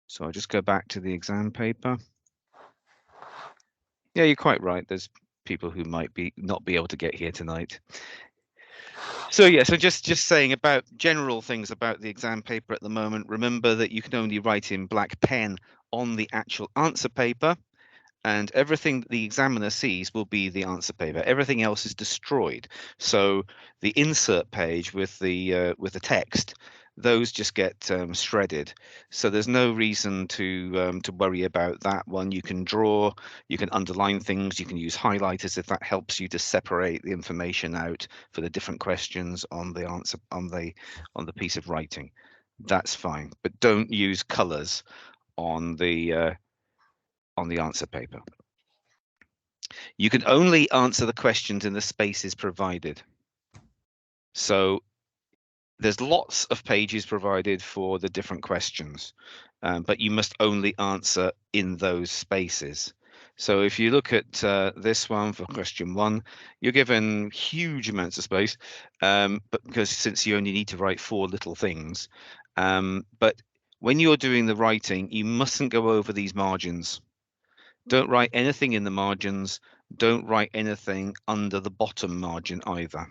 So I'll just go back to the exam paper. Yeah, you're quite right. There's people who might not be able to get here tonight. So yeah, so just saying about general things about the exam paper at the moment. Remember that you can only write in black pen on the actual answer paper, and everything that the examiner sees will be the answer paper. Everything else is destroyed. So the insert page with the text, those just get shredded. So there's no reason to worry about that one. You can draw, you can underline things, you can use highlighters if that helps you to separate the information out for the different questions on the answer on the piece of writing. That's fine, but don't use colors on the answer paper. You can only answer the questions in the spaces provided. So there's lots of pages provided for the different questions, but you must only answer in those spaces. So if you look at this one for question 1, you're given huge amounts of space, but because since you only need to write 4 little things, but when you're doing the writing, you mustn't go over these margins. Don't write anything in the margins. Don't write anything under the bottom margin either.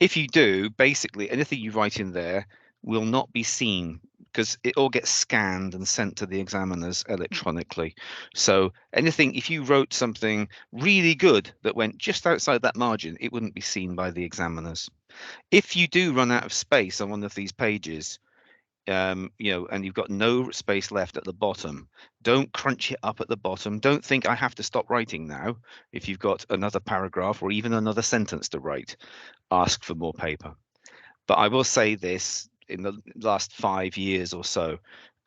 If you do, basically anything you write in there will not be seen because it all gets scanned and sent to the examiners electronically. So anything, if you wrote something really good that went just outside that margin, it wouldn't be seen by the examiners. If you do run out of space on one of these pages, and you've got no space left at the bottom, don't crunch it up at the bottom. Don't think I have to stop writing now. If you've got another paragraph or even another sentence to write, ask for more paper. But I will say this, in the last 5 years or so,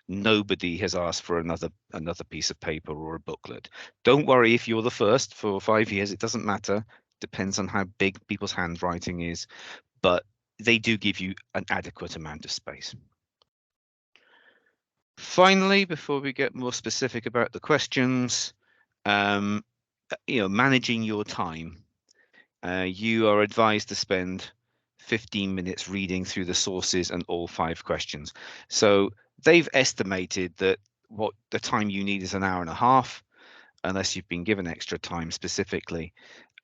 nobody has asked for another piece of paper or a booklet. Don't worry if you're the first for 5 years, it doesn't matter. Depends on how big people's handwriting is, but they do give you an adequate amount of space. Finally, before we get more specific about the questions, managing your time. You are advised to spend 15 minutes reading through the sources and all 5 questions. So they've estimated that what the time you need is an hour and a half, unless you've been given extra time specifically.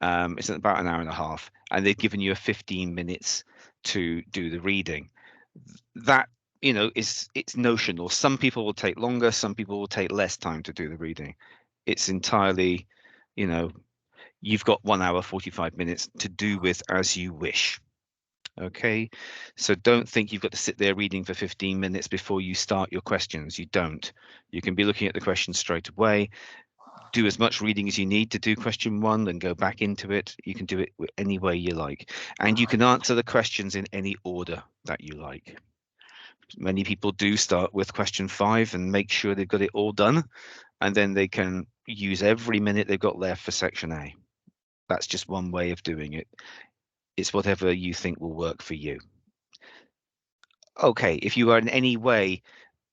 It's about an hour and a half, and they've given you a 15 minutes to do the reading. That it's notional. Some people will take longer, some people will take less time to do the reading. It's entirely, you've got 1 hour 45 minutes to do with as you wish. Okay, so don't think you've got to sit there reading for 15 minutes before you start your questions. You don't. You can be looking at the questions straight away. Do as much reading as you need to do question 1, then go back into it. You can do it any way you like, and you can answer the questions in any order that you like. Many people do start with question 5 and make sure they've got it all done, and then they can use every minute they've got left for section A. That's just one way of doing it. It's whatever you think will work for you. Okay, if you are in any way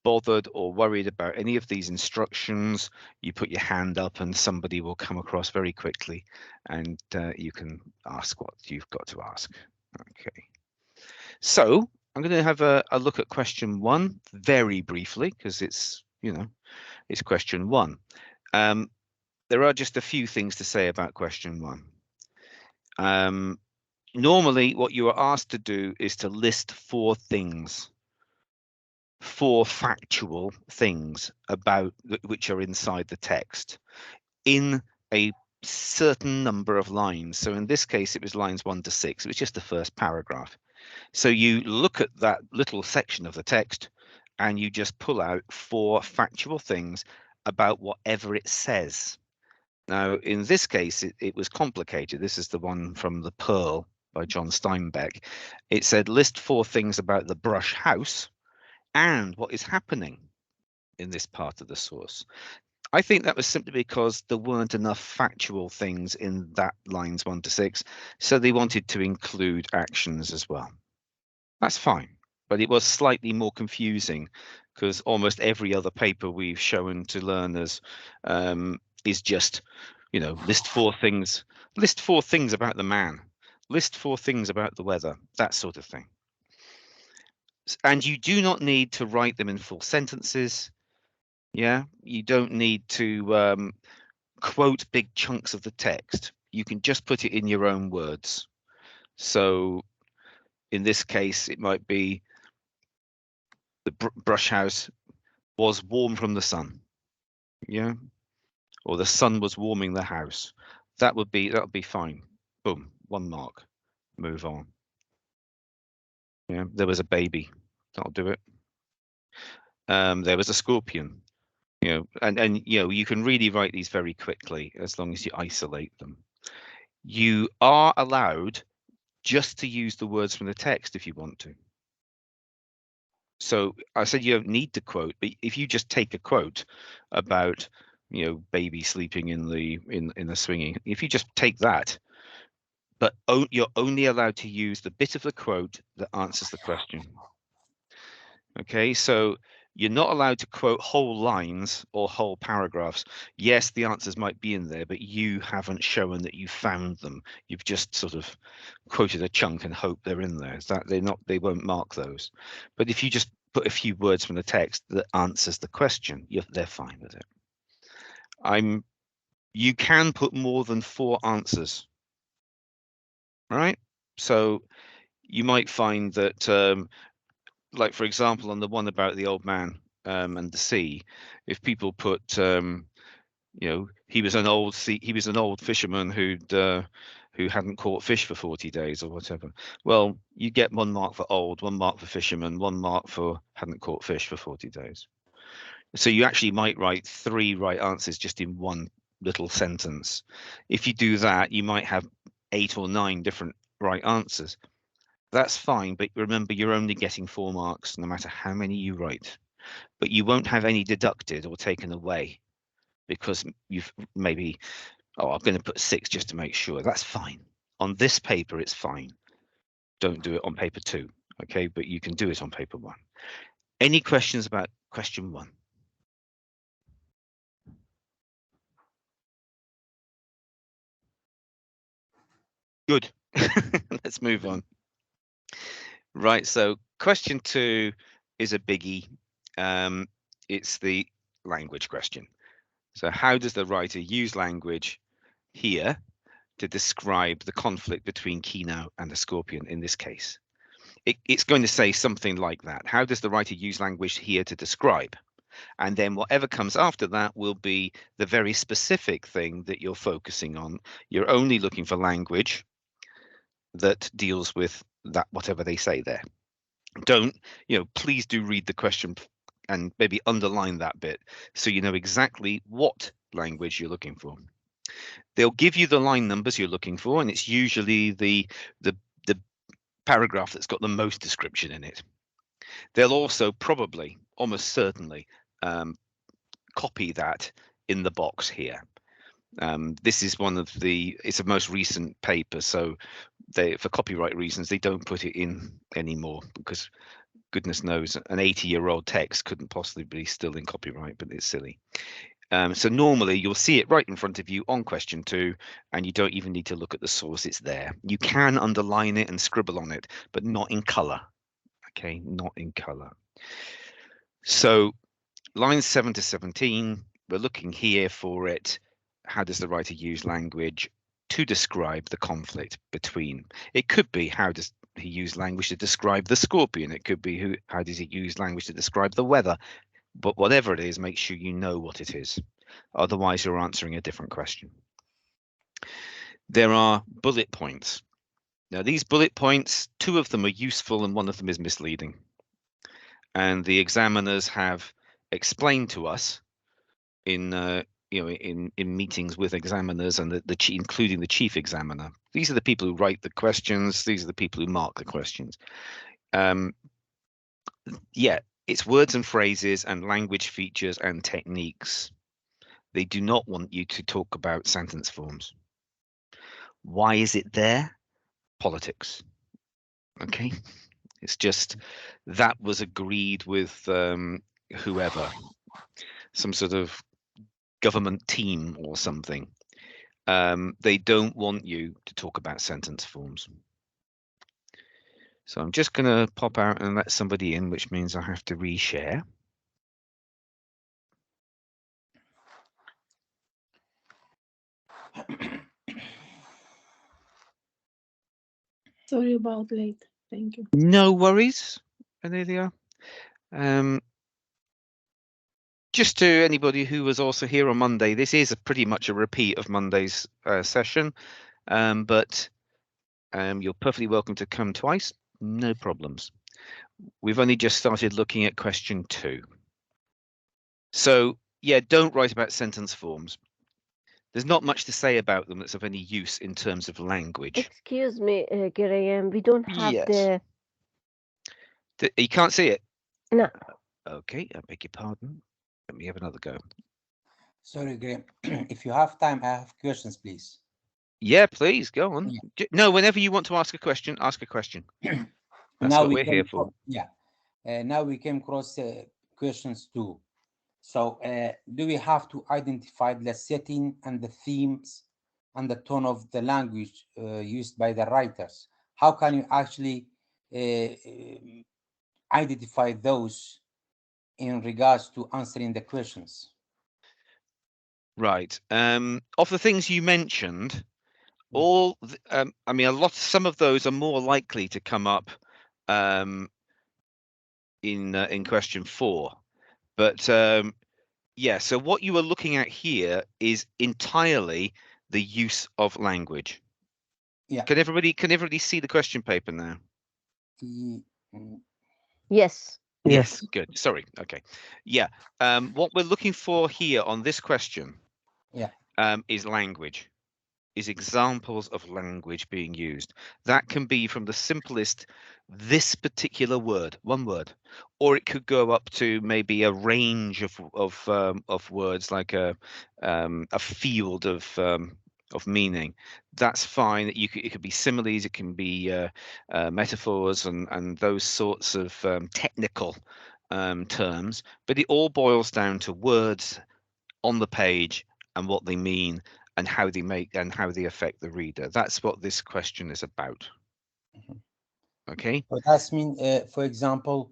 bothered or worried about any of these instructions, you put your hand up and somebody will come across very quickly, and you can ask what you've got to ask. Okay, so I'm going to have a look at question 1 very briefly because it's question 1. There are just a few things to say about question 1. Normally, what you are asked to do is to list 4 things, 4 factual things about which are inside the text in a certain number of lines. So in this case, it was lines 1 to 6. It was just the first paragraph. So you look at that little section of the text and you just pull out 4 factual things about whatever it says. Now, in this case, it was complicated. This is the one from The Pearl by John Steinbeck. It said, list 4 things about the brush house and what is happening in this part of the source. I think that was simply because there weren't enough factual things in that lines 1 to 6, so they wanted to include actions as well. That's fine, but it was slightly more confusing because almost every other paper we've shown to learners is just, list 4 things about the man, list 4 things about the weather, that sort of thing. And you do not need to write them in full sentences. Yeah, you don't need to quote big chunks of the text. You can just put it in your own words. So in this case, it might be the brush house was warm from the sun. Yeah, or the sun was warming the house. That would be fine. Boom, 1 mark. Move on. Yeah, there was a baby. That'll do it. There was a scorpion. And you can really write these very quickly as long as you isolate them. You are allowed just to use the words from the text if you want to. So I said you don't need to quote, but if you just take a quote about baby sleeping in the swinging, if you just take that, but you're only allowed to use the bit of the quote that answers the question. Okay, so you're not allowed to quote whole lines or whole paragraphs. Yes, the answers might be in there, but you haven't shown that you found them. You've just sort of quoted a chunk and hope they're in there. They won't mark those. But if you just put a few words from the text that answers the question, they're fine with it. You can put more than 4 answers, right? So you might find that like for example, on the one about the old man and the sea, if people put, he was an old fisherman who hadn't caught fish for 40 days or whatever. Well, you get 1 mark for old, 1 mark for fisherman, 1 mark for hadn't caught fish for 40 days. So you actually might write 3 right answers just in one little sentence. If you do that, you might have 8 or 9 different right answers. That's fine, but remember, you're only getting 4 marks no matter how many you write. But you won't have any deducted or taken away because you've maybe, I'm going to put 6 just to make sure. That's fine. On this paper, it's fine. Don't do it on paper 2, okay? But you can do it on paper 1. Any questions about question 1? Good. Let's move on. Right, so question 2 is a biggie. It's the language question. So how does the writer use language here to describe the conflict between Kino and the scorpion in this case? It's going to say something like that. How does the writer use language here to describe? And then whatever comes after that will be the very specific thing that you're focusing on. You're only looking for language that deals with that, whatever they say there. Don't, please do read the question and maybe underline that bit so you know exactly what language you're looking for. They'll give you the line numbers you're looking for, and it's usually the paragraph that's got the most description in it. They'll also probably, almost certainly, copy that in the box here. This is it's a most recent paper, so for copyright reasons, they don't put it in anymore because goodness knows an 80-year-old text couldn't possibly be still in copyright, but it's silly. So normally you'll see it right in front of you on question 2, and you don't even need to look at the source, it's there. You can underline it and scribble on it, but not in color. Okay, not in color. So lines 7 to 17, we're looking here for it. How does the writer use language to describe the conflict between? It could be how does he use language to describe the scorpion? It could be how does he use language to describe the weather? But whatever it is, make sure you know what it is. Otherwise, you're answering a different question. There are bullet points. Now, these bullet points, 2 of them are useful and 1 of them is misleading. And the examiners have explained to us in in meetings with examiners and including the chief examiner. These are the people who write the questions. These are the people who mark the questions. Yeah, it's words and phrases and language features and techniques. They do not want you to talk about sentence forms. Why is it there? Politics. Okay, it's just that was agreed with whoever, some sort of government team or something. They don't want you to talk about sentence forms. So I'm just going to pop out and let somebody in, which means I have to reshare. Sorry about late. Thank you. No worries, Anelia. Just to anybody who was also here on Monday, this is pretty much a repeat of Monday's session, but you're perfectly welcome to come twice, no problems. We've only just started looking at question 2. So yeah, don't write about sentence forms. There's not much to say about them that's of any use in terms of language. Excuse me, Graeme, we don't have Yes. You can't see it? No. Okay, I beg your pardon. Let me have another go. Sorry, Graeme. If you have time, I have questions, please. Yeah, please go on. Yeah. No, whenever you want to ask a question, ask a question. That's Now what we're here for. Now we came across questions too. So, do we have to identify the setting and the themes and the tone of the language used by the writers? How can you actually identify those in regards to answering the questions? Right. Of the things you mentioned, I mean, some of those are more likely to come up in question 4, but yeah. So what you are looking at here is entirely the use of language. Yeah. Can everybody see the question paper now? Yes. Yes. Good. Sorry. Okay. Yeah. What we're looking for here on this question, is language. Is examples of language being used. That can be from the simplest, this particular word, one word, or it could go up to maybe a range of words, like a field of meaning. That's fine. It could be similes, it can be metaphors, and those sorts of technical terms. But it all boils down to words on the page and what they mean and how they affect the reader. That's what this question is about. Okay. So that's mean, for example,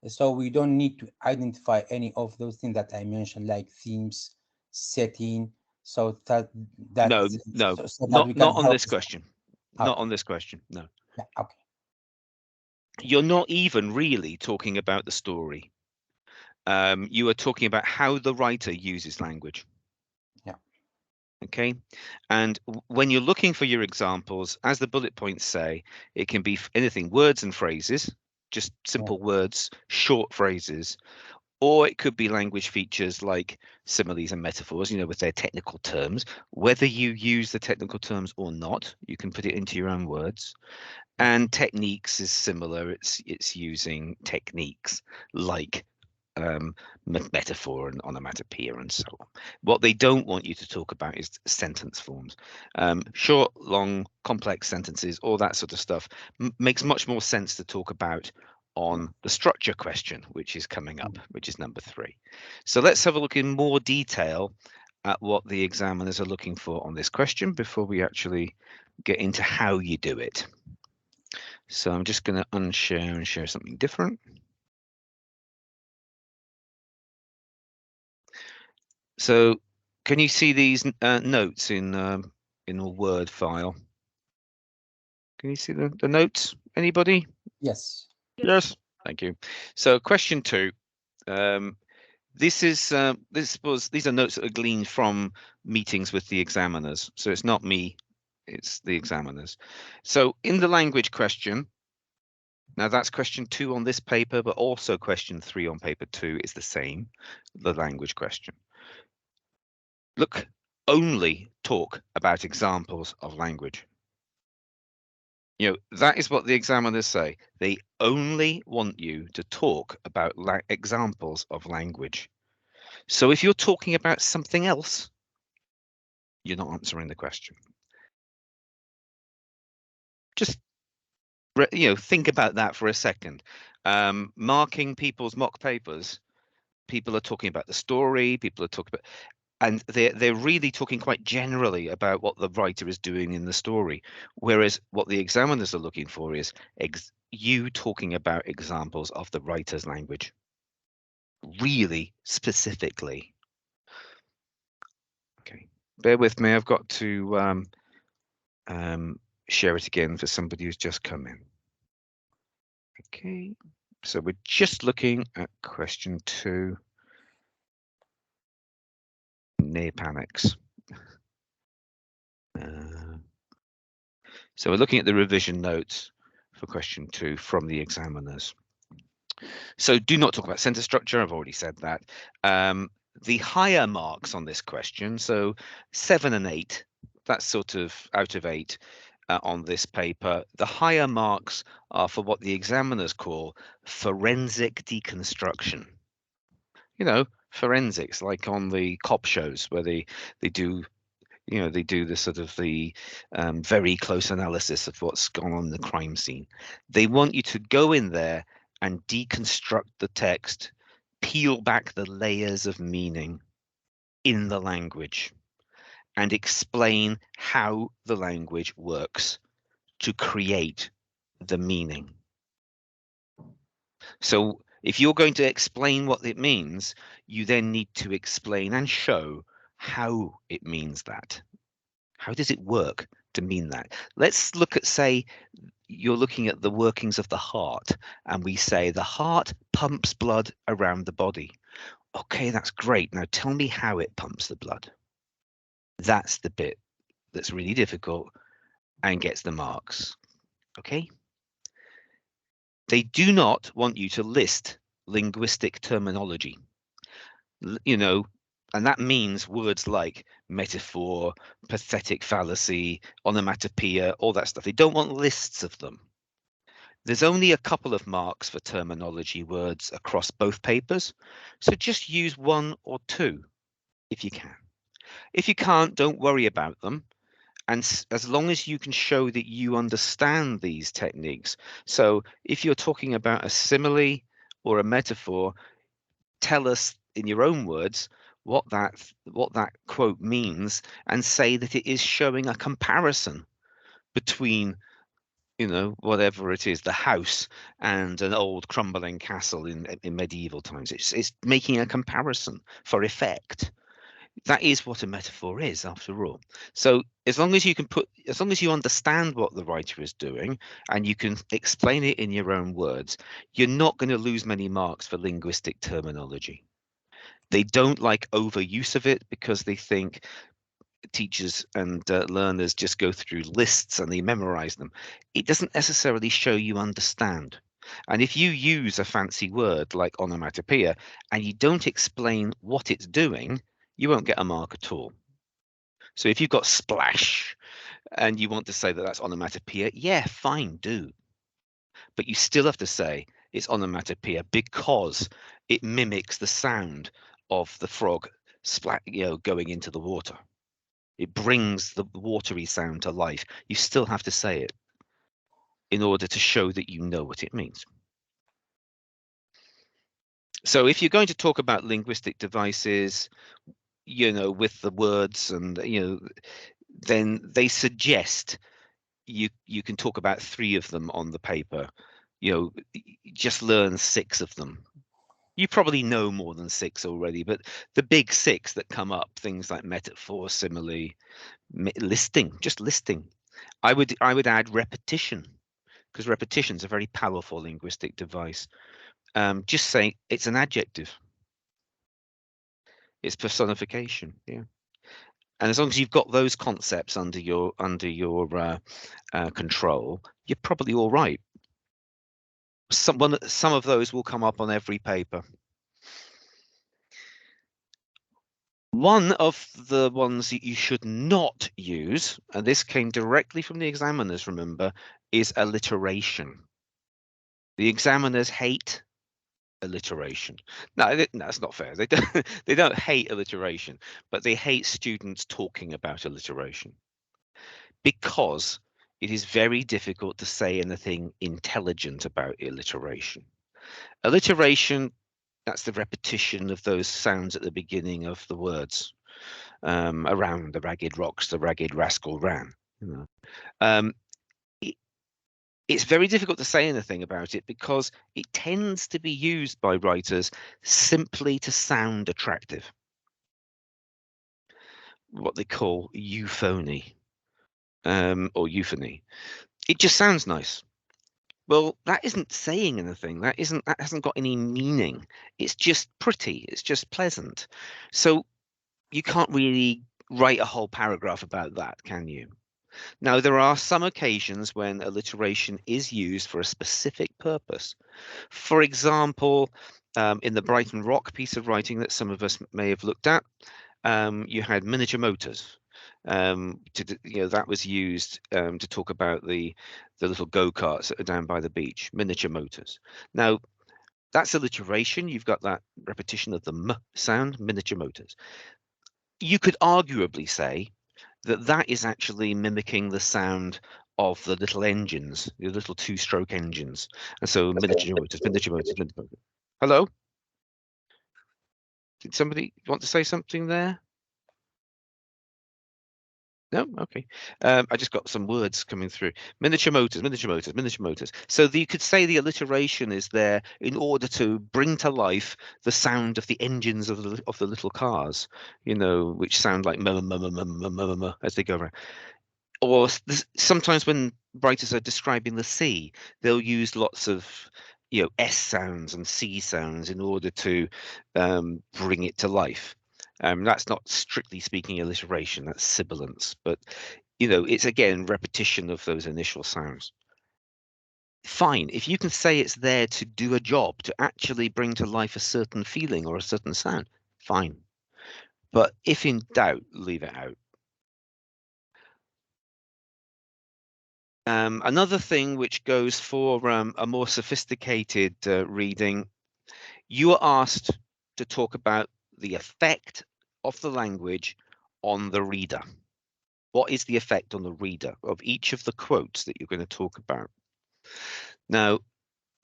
so we don't need to identify any of those things that I mentioned, like themes, setting. So No, so that we can not on help. this question. Okay. Not on this question. No. Yeah. Okay. You're not even really talking about the story. You are talking about how the writer uses language. Yeah. Okay. And when you're looking for your examples, as the bullet points say, it can be anything, words and phrases, just simple words, short phrases, or it could be language features like similes and metaphors, with their technical terms. Whether you use the technical terms or not, you can put it into your own words. And techniques is similar. It's using techniques like metaphor and onomatopoeia and so on. What they don't want you to talk about is sentence forms. Short, long, complex sentences, all that sort of stuff makes much more sense to talk about on the structure question, which is coming up, which is number 3. So let's have a look in more detail at what the examiners are looking for on this question before we actually get into how you do it. So I'm just going to unshare and share something different. So can you see these notes in a Word file? Can you see the notes? Anybody? Yes. Yes. Thank you. So question 2. These are notes that are gleaned from meetings with the examiners. So it's not me, it's the examiners. So in the language question, now that's question 2 on this paper, but also question 3 on paper 2 is the same, the language question. Look, only talk about examples of language. That is what the examiners say. They only want you to talk about examples of language. So if you're talking about something else, you're not answering the question. Just think about that for a second. Marking people's mock papers, people are talking about the story, people are talking about, and they're really talking quite generally about what the writer is doing in the story, whereas what the examiners are looking for is you talking about examples of the writer's language, really specifically. Okay, bear with me. I've got to share it again for somebody who's just come in. Okay, so we're just looking at question 2. Near panics. So we're looking at the revision notes for question 2 from the examiners. So do not talk about sentence structure. I've already said that. The higher marks on this question, so 7 and 8, that's sort of out of 8 on this paper. The higher marks are for what the examiners call forensic deconstruction. You know, forensics, like on the cop shows where they do, you know, they do the sort of the very close analysis of what's gone on in the crime scene. They want you to go in there and deconstruct the text, peel back the layers of meaning in the language, and explain how the language works to create the meaning. So if you're going to explain what it means, you then need to explain and show how it means that. How does it work to mean that? Let's look at, say, you're looking at the workings of the heart, and we say the heart pumps blood around the body. Okay, that's great. Now tell me how it pumps the blood. That's the bit that's really difficult and gets the marks. Okay? They do not want you to list linguistic terminology. You know, and that means words like metaphor, pathetic fallacy, onomatopoeia, all that stuff. They don't want lists of them. There's only a couple of marks for terminology words across both papers, so just use 1 or 2 if you can. If you can't, don't worry about them. And as long as you can show that you understand these techniques. So if you're talking about a simile or a metaphor, tell us in your own words what that quote means, and say that it is showing a comparison between, you know, whatever it is, the house and an old crumbling castle in medieval times. It's making a comparison for effect. That is what a metaphor is, after all. So as long as you understand what the writer is doing and you can explain it in your own words, you're not going to lose many marks for linguistic terminology. They don't like overuse of it because they think teachers and learners just go through lists and they memorize them. It doesn't necessarily show you understand. And if you use a fancy word like onomatopoeia and you don't explain what it's doing, you won't get a mark at all. So if you've got splash and you want to say that that's onomatopoeia, yeah, fine, do. But you still have to say it's onomatopoeia because it mimics the sound of the frog going into the water. It brings the watery sound to life. You still have to say it in order to show that you know what it means. So if you're going to talk about linguistic devices, you know, with the words and, you know, then they suggest you can talk about 3 of them on the paper. You know, just learn 6 of them. You probably know more than 6 already, but the big 6 that come up, things like metaphor, simile, listing, just listing. I would add repetition, because repetition is a very powerful linguistic device. Just saying it's an adjective. It's personification, yeah. And as long as you've got those concepts under your control, you're probably all right. Some of those will come up on every paper. One of the ones that you should not use, and this came directly from the examiners, remember, is alliteration. The examiners hate alliteration. No, that's not fair. They don't hate alliteration, but they hate students talking about alliteration because it is very difficult to say anything intelligent about alliteration. Alliteration, that's the repetition of those sounds at the beginning of the words. Around the ragged rocks, the ragged rascal ran. You know. It's very difficult to say anything about it because it tends to be used by writers simply to sound attractive. what they call euphony, or euphony. It just sounds nice. Well, that isn't saying anything. That hasn't got any meaning. It's just pretty. It's just pleasant. So you can't really write a whole paragraph about that, can you? Now, there are some occasions when alliteration is used for a specific purpose. For example, in the Brighton Rock piece of writing that some of us may have looked at, you had miniature motors. That was used to talk about the little go-karts that are down by the beach, miniature motors. Now, that's alliteration. You've got that repetition of the m sound, miniature motors. You could arguably say that that is actually mimicking the sound of the little engines, the little two-stroke engines. And so miniature motors, miniature motors, miniature motors. Hello? Did somebody want to say something there? No? Okay. I just got some words coming through. Miniature motors, miniature motors, miniature motors. So you could say the alliteration is there in order to bring to life the sound of the engines of the little cars, which sound like as they go around. Or sometimes when writers are describing the sea, they'll use lots of S sounds and C sounds in order to bring it to life. That's not strictly speaking alliteration, that's sibilance, but it's again repetition of those initial sounds. Fine, if you can say it's there to do a job, to actually bring to life a certain feeling or a certain sound, fine. But if in doubt, leave it out. Another thing which goes for a more sophisticated reading, you are asked to talk about the effect of the language on the reader. What is the effect on the reader of each of the quotes that you're going to talk about? Now,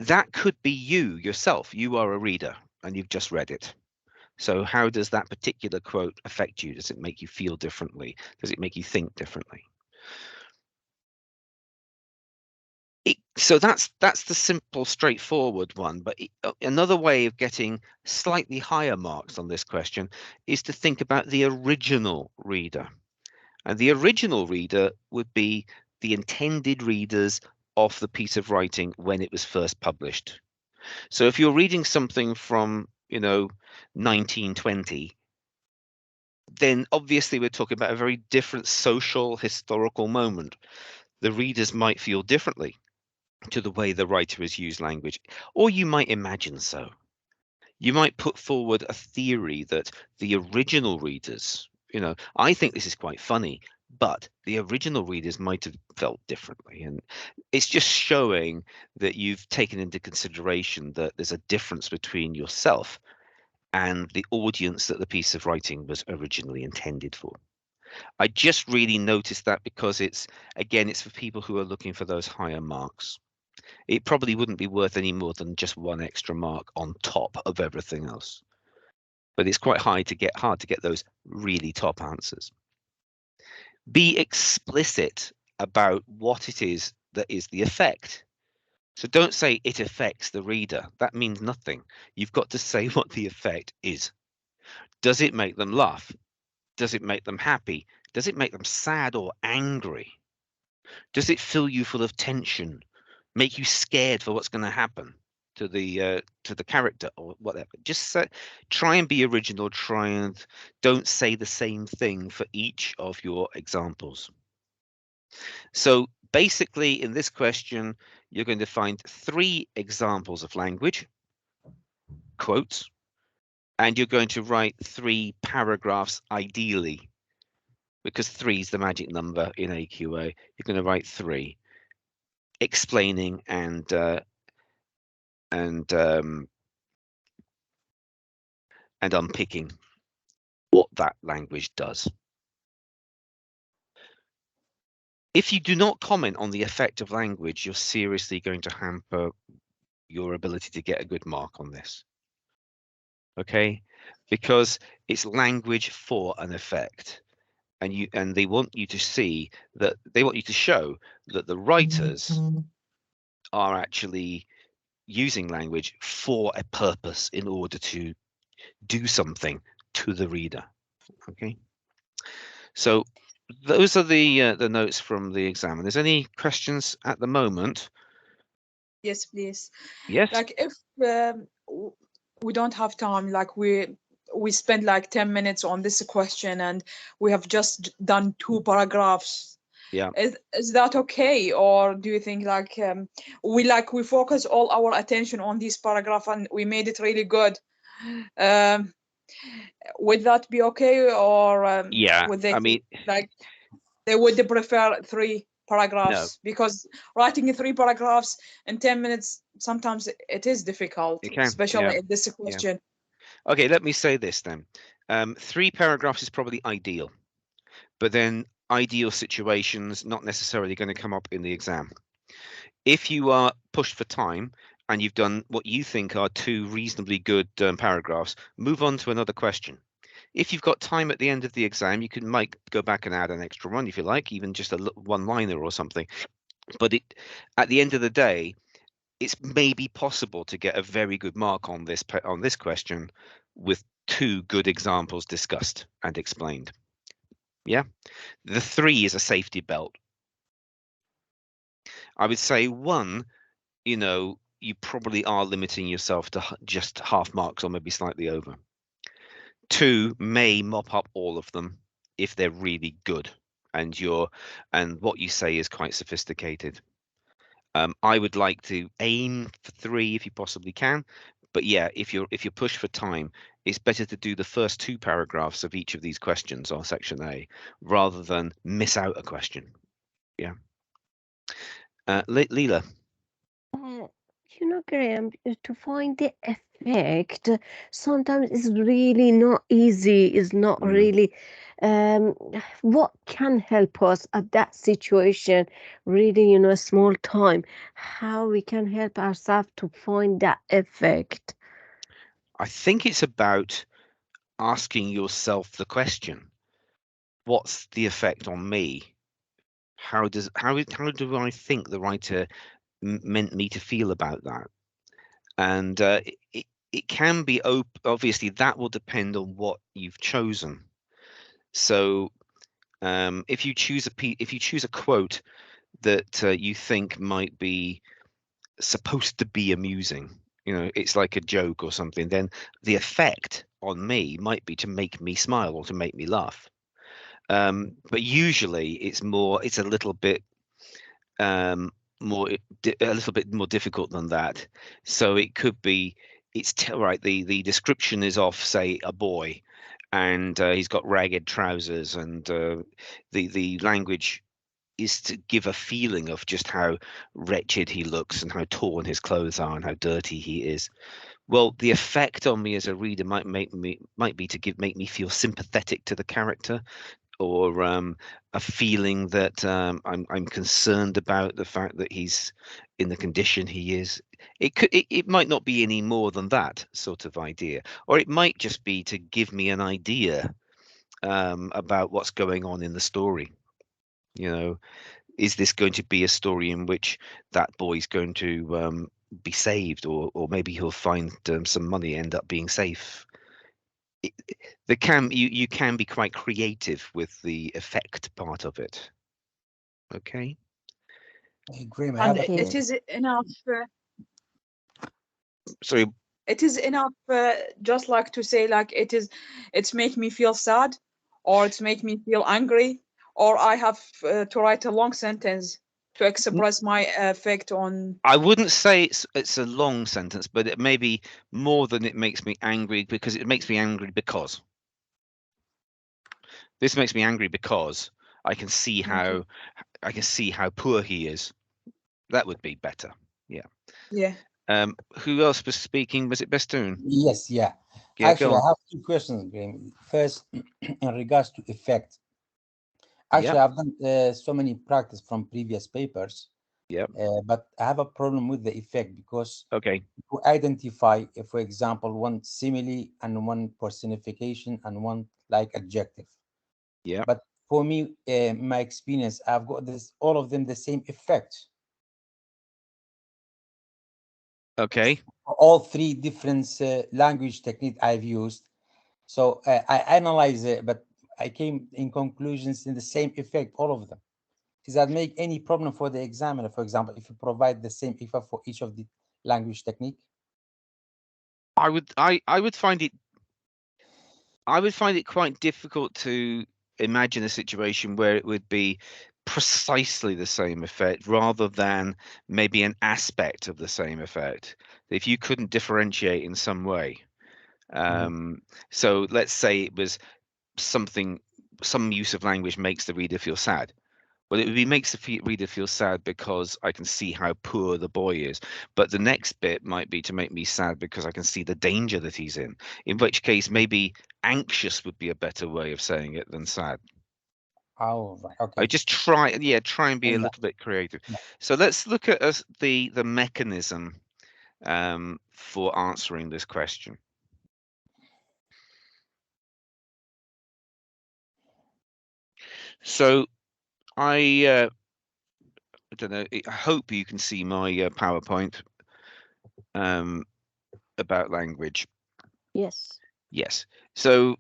that could be you yourself. You are a reader and you've just read it. So how does that particular quote affect you? Does it make you feel differently? Does it make you think differently? So that's the simple, straightforward one. But another way of getting slightly higher marks on this question is to think about the original reader. And the original reader would be the intended readers of the piece of writing when it was first published. So if you're reading something from, 1920, then obviously we're talking about a very different social, historical moment. The readers might feel differently to the way the writer has used language, or you might imagine so. You might put forward a theory that the original readers, I think this is quite funny, but the original readers might have felt differently. And it's just showing that you've taken into consideration that there's a difference between yourself and the audience that the piece of writing was originally intended for. I just really noticed that because it's for people who are looking for those higher marks. It probably wouldn't be worth any more than just one extra mark on top of everything else. But it's quite hard to get those really top answers. Be explicit about what it is that is the effect. So don't say it affects the reader. That means nothing. You've got to say what the effect is. Does it make them laugh? Does it make them happy? Does it make them sad or angry? Does it fill you full of tension? Make you scared for what's going to happen to the character or whatever? Just try and be original. Try and don't say the same thing for each of your examples. So basically, in this question, you're going to find 3 examples of language, quotes, and you're going to write 3 paragraphs ideally, because 3 is the magic number in AQA. You're going to write 3, explaining and unpicking what that language does. If you do not comment on the effect of language, you're seriously going to hamper your ability to get a good mark on this. Okay, because it's language for an effect, and they want you to see that, they want you to show that the writers are actually using language for a purpose in order to do something to the reader. Okay, So those are the notes from the exam. There's any questions at the moment? Yes, please. Yes. Like if we don't have time, like we spend like 10 minutes on this question and we have just done 2 paragraphs. Yeah. Is that okay, or do you think like we focus all our attention on this paragraph and we made it really good? Would that be okay, or Yeah. would they I mean, like they would prefer 3 paragraphs? Because writing 3 paragraphs in 10 minutes sometimes it is difficult, you can. especially Yeah. in this question. Okay. Let me say this then. 3 paragraphs is probably ideal, but then ideal situations not necessarily going to come up in the exam. If you are pushed for time and you've done what you think are 2 reasonably good paragraphs, move on to another question. If you've got time at the end of the exam, you might go back and add an extra one if you like, even just a one-liner or something. But at the end of the day, it's maybe possible to get a very good mark on this question with 2 good examples discussed and explained. Yeah, the 3 is a safety belt. I would say 1, you probably are limiting yourself to just half marks or maybe slightly over. 2 may mop up all of them if they're really good and what you say is quite sophisticated. I would like to aim for 3 if you possibly can, but yeah, if you're pushed for time, it's better to do the first 2 paragraphs of each of these questions on section A rather than miss out a question. Yeah. Leela. Graham, to find the effect sometimes is really not easy, is not really what can help us at that situation, really, small time, how we can help ourselves to find that effect. I think it's about asking yourself the question, what's the effect on me? How do I think the writer meant me to feel about that? And it can be obviously that will depend on what you've chosen. So if you choose a quote that you think might be supposed to be amusing, it's like a joke or something, then the effect on me might be to make me smile or to make me laugh. But usually it's a little bit more difficult than that. So it could be right. The description is of, say, a boy, and he's got ragged trousers, and the language is to give a feeling of just how wretched he looks and how torn his clothes are and how dirty he is. Well, the effect on me as a reader might be to make me feel sympathetic to the character, or a feeling that I'm concerned about the fact that he's in the condition he is. It might not be any more than that sort of idea, or it might just be to give me an idea about what's going on in the story. Is this going to be a story in which that boy's going to be saved, or maybe he'll find some money, end up being safe? You can be quite creative with the effect part of it. Okay. Graeme, I And have a it is enough. Sorry. It is enough, just like to say, like it's make me feel sad, or it's make me feel angry, or I have to write a long sentence to express my effect on. I wouldn't say it's a long sentence, but it may be more than it makes me angry, because it makes me angry because. This makes me angry because I can see how poor he is. That would be better. Yeah. Yeah. Who else was speaking? Was it Bestoon? Yes, yeah. Yeah, Actually, go I on. have 2 questions, Graeme. First, in regards to effect. Actually, Yeah. I've done so many practice from previous papers, Yep. but I have a problem with the effect because Okay. to identify, for example, one simile and one personification and one like adjective. Yeah. But for me, my experience, I've got all of them the same effect. Okay. All 3 different language technique I've used. So I analyze it, but I came in conclusions in the same effect, all of them. Does that make any problem for the examiner, for example, if you provide the same effect for each of the language technique? I would find it quite difficult to imagine a situation where it would be precisely the same effect rather than maybe an aspect of the same effect. If you couldn't differentiate in some way. So let's say it was some use of language makes the reader feel sad. Well, it would be makes the reader feel sad because I can see how poor the boy is. But the next bit might be to make me sad because I can see the danger that he's in which case maybe anxious would be a better way of saying it than sad. Oh, right. I Okay. just try and be a Yeah. little bit creative. Yeah. So let's look at the mechanism for answering this question. So I don't know. I hope you can see my PowerPoint about language. Yes. Yes. So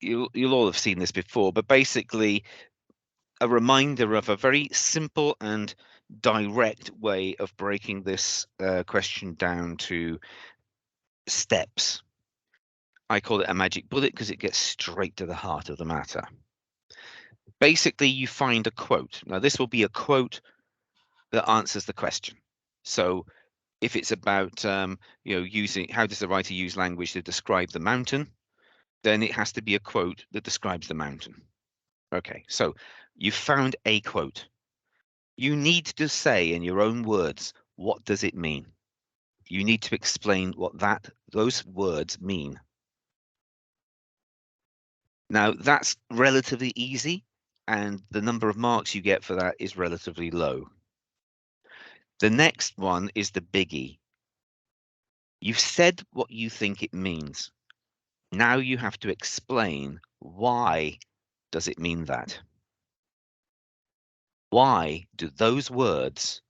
you'll all have seen this before, but basically a reminder of a very simple and direct way of breaking this question down to steps. I call it a magic bullet because it gets straight to the heart of the matter. Basically, you find a quote. Now, this will be a quote that answers the question. So if it's about using how does the writer use language to describe the mountain, then it has to be a quote that describes the mountain. Okay, so you found a quote. You need to say in your own words, what does it mean? You need to explain what those words mean. Now, that's relatively easy, and the number of marks you get for that is relatively low. The next one is the biggie. You've said what you think it means. Now you have to explain why does it mean that? Why do those words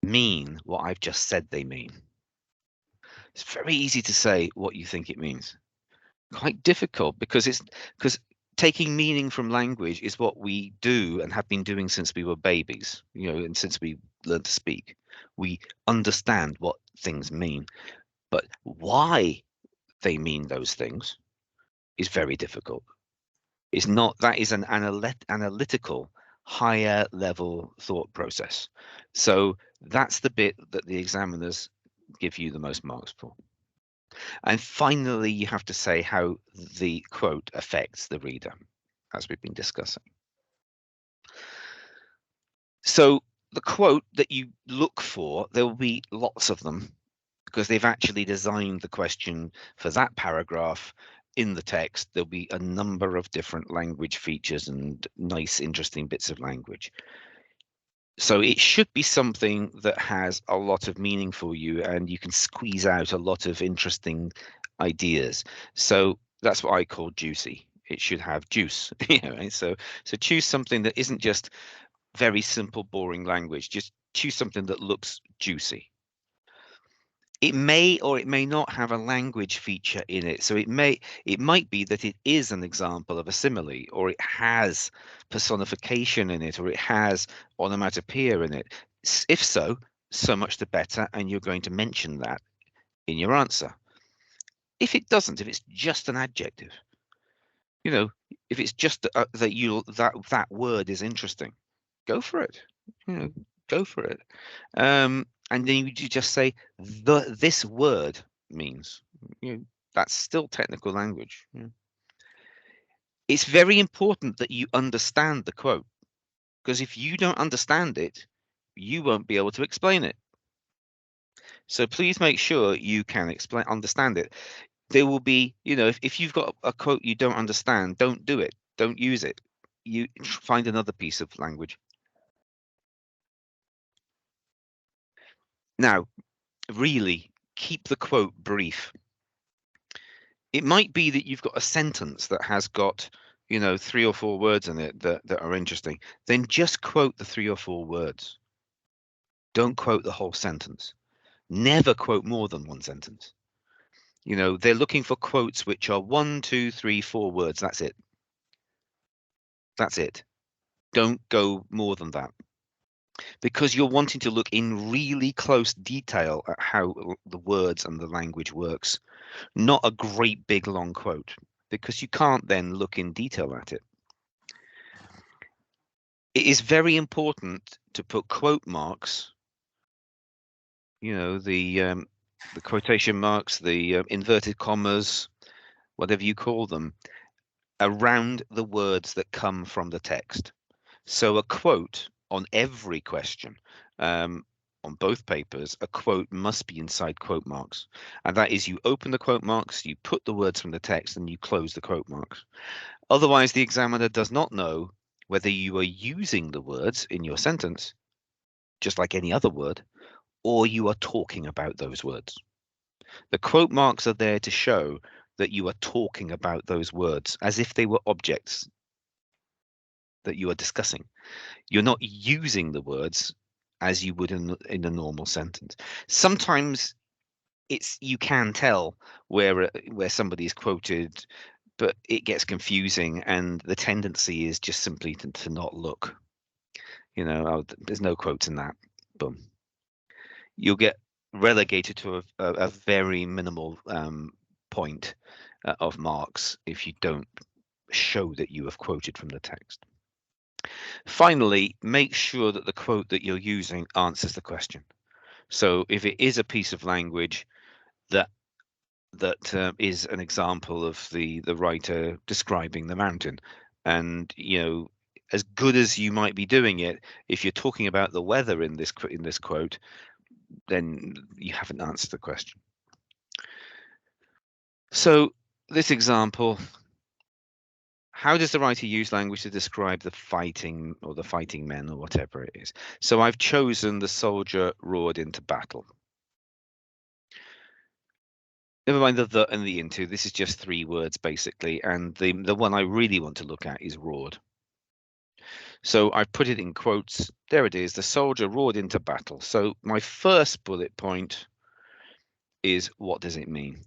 mean what I've just said they mean? It's very easy to say what you think it means. Quite difficult because taking meaning from language is what we do and have been doing since we were babies, and since we learned to speak. We understand what things mean, but why they mean those things is very difficult. It's not, that is an analytical, higher level thought process. So that's the bit that the examiners give you the most marks for. And finally, you have to say how the quote affects the reader, as we've been discussing. So the quote that you look for, there will be lots of them because they've actually designed the question for that paragraph in the text. There'll be a number of different language features and nice, interesting bits of language. So it should be something that has a lot of meaning for you and you can squeeze out a lot of interesting ideas. So that's what I call juicy. It should have juice. Right? So choose something that isn't just very simple, boring language. Just choose something that looks juicy. It may or it may not have a language feature in it. So it might be that it is an example of a simile, or it has personification in it, or it has onomatopoeia in it. If so, so much the better, and you're going to mention that in your answer. If it doesn't, if it's just an adjective, if it's just that word is interesting, go for it. Go for it. And then you just say this word means. That's still technical language. It's very important that you understand the quote, because if you don't understand it, you won't be able to explain it. So please make sure you can understand it. There will be, if you've got a quote you don't understand, don't do it. Don't use it. You find another piece of language. Now, really keep the quote brief. It might be that you've got a sentence that has got 3 or 4 words in it that are interesting. Then just quote the 3 or 4 words. Don't quote the whole sentence. Never quote more than one sentence. They're looking for quotes which are 1, 2, 3, 4 words. That's it. That's it. Don't go more than that. Because you're wanting to look in really close detail at how the words and the language works, not a great big long quote, because you can't then look in detail at it. It is very important to put quote marks, you know, the quotation marks, the inverted commas, whatever you call them, around the words that come from the text. So a quote on every question, on both papers, a quote must be inside quote marks. And that is, you open the quote marks, you put the words from the text, and you close the quote marks. Otherwise, the examiner does not know whether you are using the words in your sentence, just like any other word, or you are talking about those words. The quote marks are there to show that you are talking about those words as if they were objects that you are discussing. You're not using the words as you would in a normal sentence. Sometimes you can tell where somebody is quoted, but it gets confusing, and the tendency is just simply to not look. You know, oh, there's no quotes in that. Boom. You'll get relegated to a very minimal point of marks if you don't show that you have quoted from the text. Finally, make sure that the quote that you're using answers the question. So if it is a piece of language that is an example of the writer describing the mountain, and you know, as good as you might be doing it, if you're talking about the weather in this quote, then you haven't answered the question. So this example, how does the writer use language to describe the fighting or the fighting men or whatever it is? So I've chosen the soldier roared into battle. Never mind the and the into. This is just 3 words basically, and the one I really want to look at is roared. So I've put it in quotes. There it is. The soldier roared into battle. So my first bullet point is, what does it mean?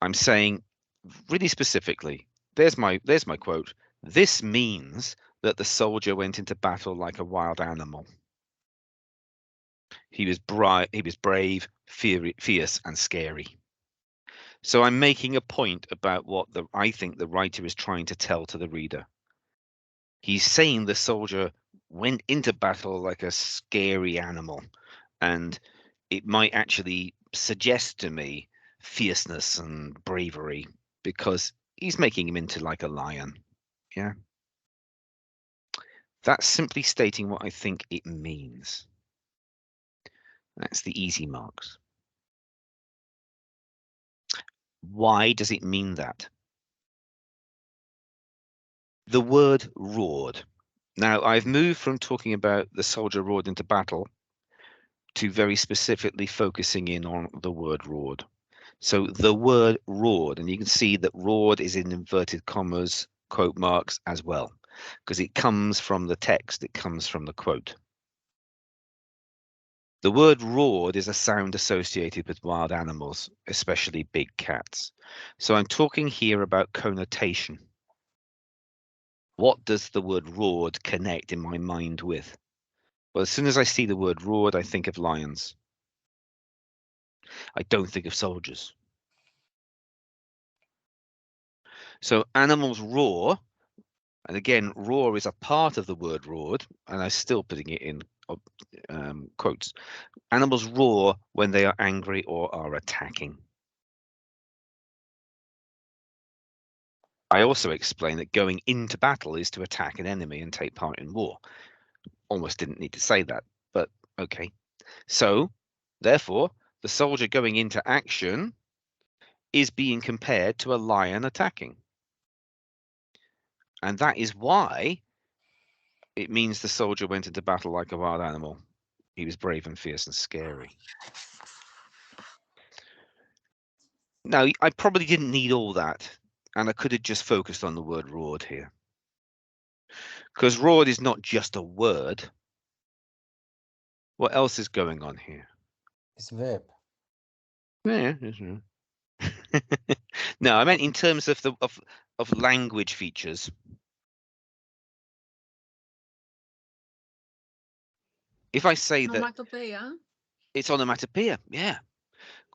I'm saying really specifically, there's my quote. This means that the soldier went into battle like a wild animal. He was brave, fierce, and scary. So I'm making a point about what I think the writer is trying to tell to the reader. He's saying the soldier went into battle like a scary animal, and it might actually suggest to me fierceness and bravery because he's making him into like a lion. Yeah. That's simply stating what I think it means. That's the easy marks. Why does it mean that? The word roared. Now, I've moved from talking about the soldier roared into battle to very specifically focusing in on the word roared. So the word roared, and you can see that roared is in inverted commas, quote marks as well, because it comes from the text, it comes from the quote. The word roared is a sound associated with wild animals, especially big cats. So I'm talking here about connotation. What does the word roared connect in my mind with? Well, as soon as I see the word roared, I think of lions. I don't think of soldiers. So animals roar, and again, roar is a part of the word roared, and I'm still putting it in quotes. Animals roar when they are angry or are attacking. I also explained that going into battle is to attack an enemy and take part in war. Almost didn't need to say that, but okay. So, therefore, the soldier going into action is being compared to a lion attacking. And that is why it means the soldier went into battle like a wild animal. He was brave and fierce and scary. Now, I probably didn't need all that, and I could have just focused on the word roared here. Because roared is not just a word. What else is going on here? It's verb. Yeah. No, I meant in terms of the of language features. If I say that Onomatopoeia. it's onomatopoeia, yeah,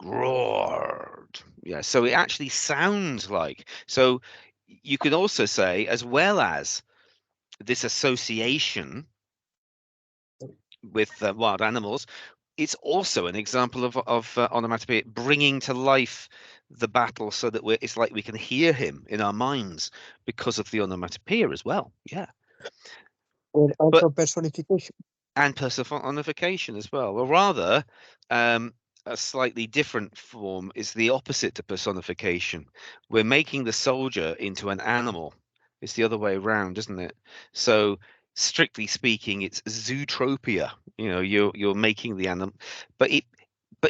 roared, yeah. So it actually sounds like. So you could also say, as well as this association with wild animals, it's also an example of onomatopoeia bringing to life the battle, so that it's like we can hear him in our minds because of the onomatopoeia as well. Yeah. Or But also personification. and personification as well. Or rather, a slightly different form is the opposite to personification. We're making the soldier into an animal. It's the other way around, isn't it? So, strictly speaking, it's zootropia. You know, you're making the animal, but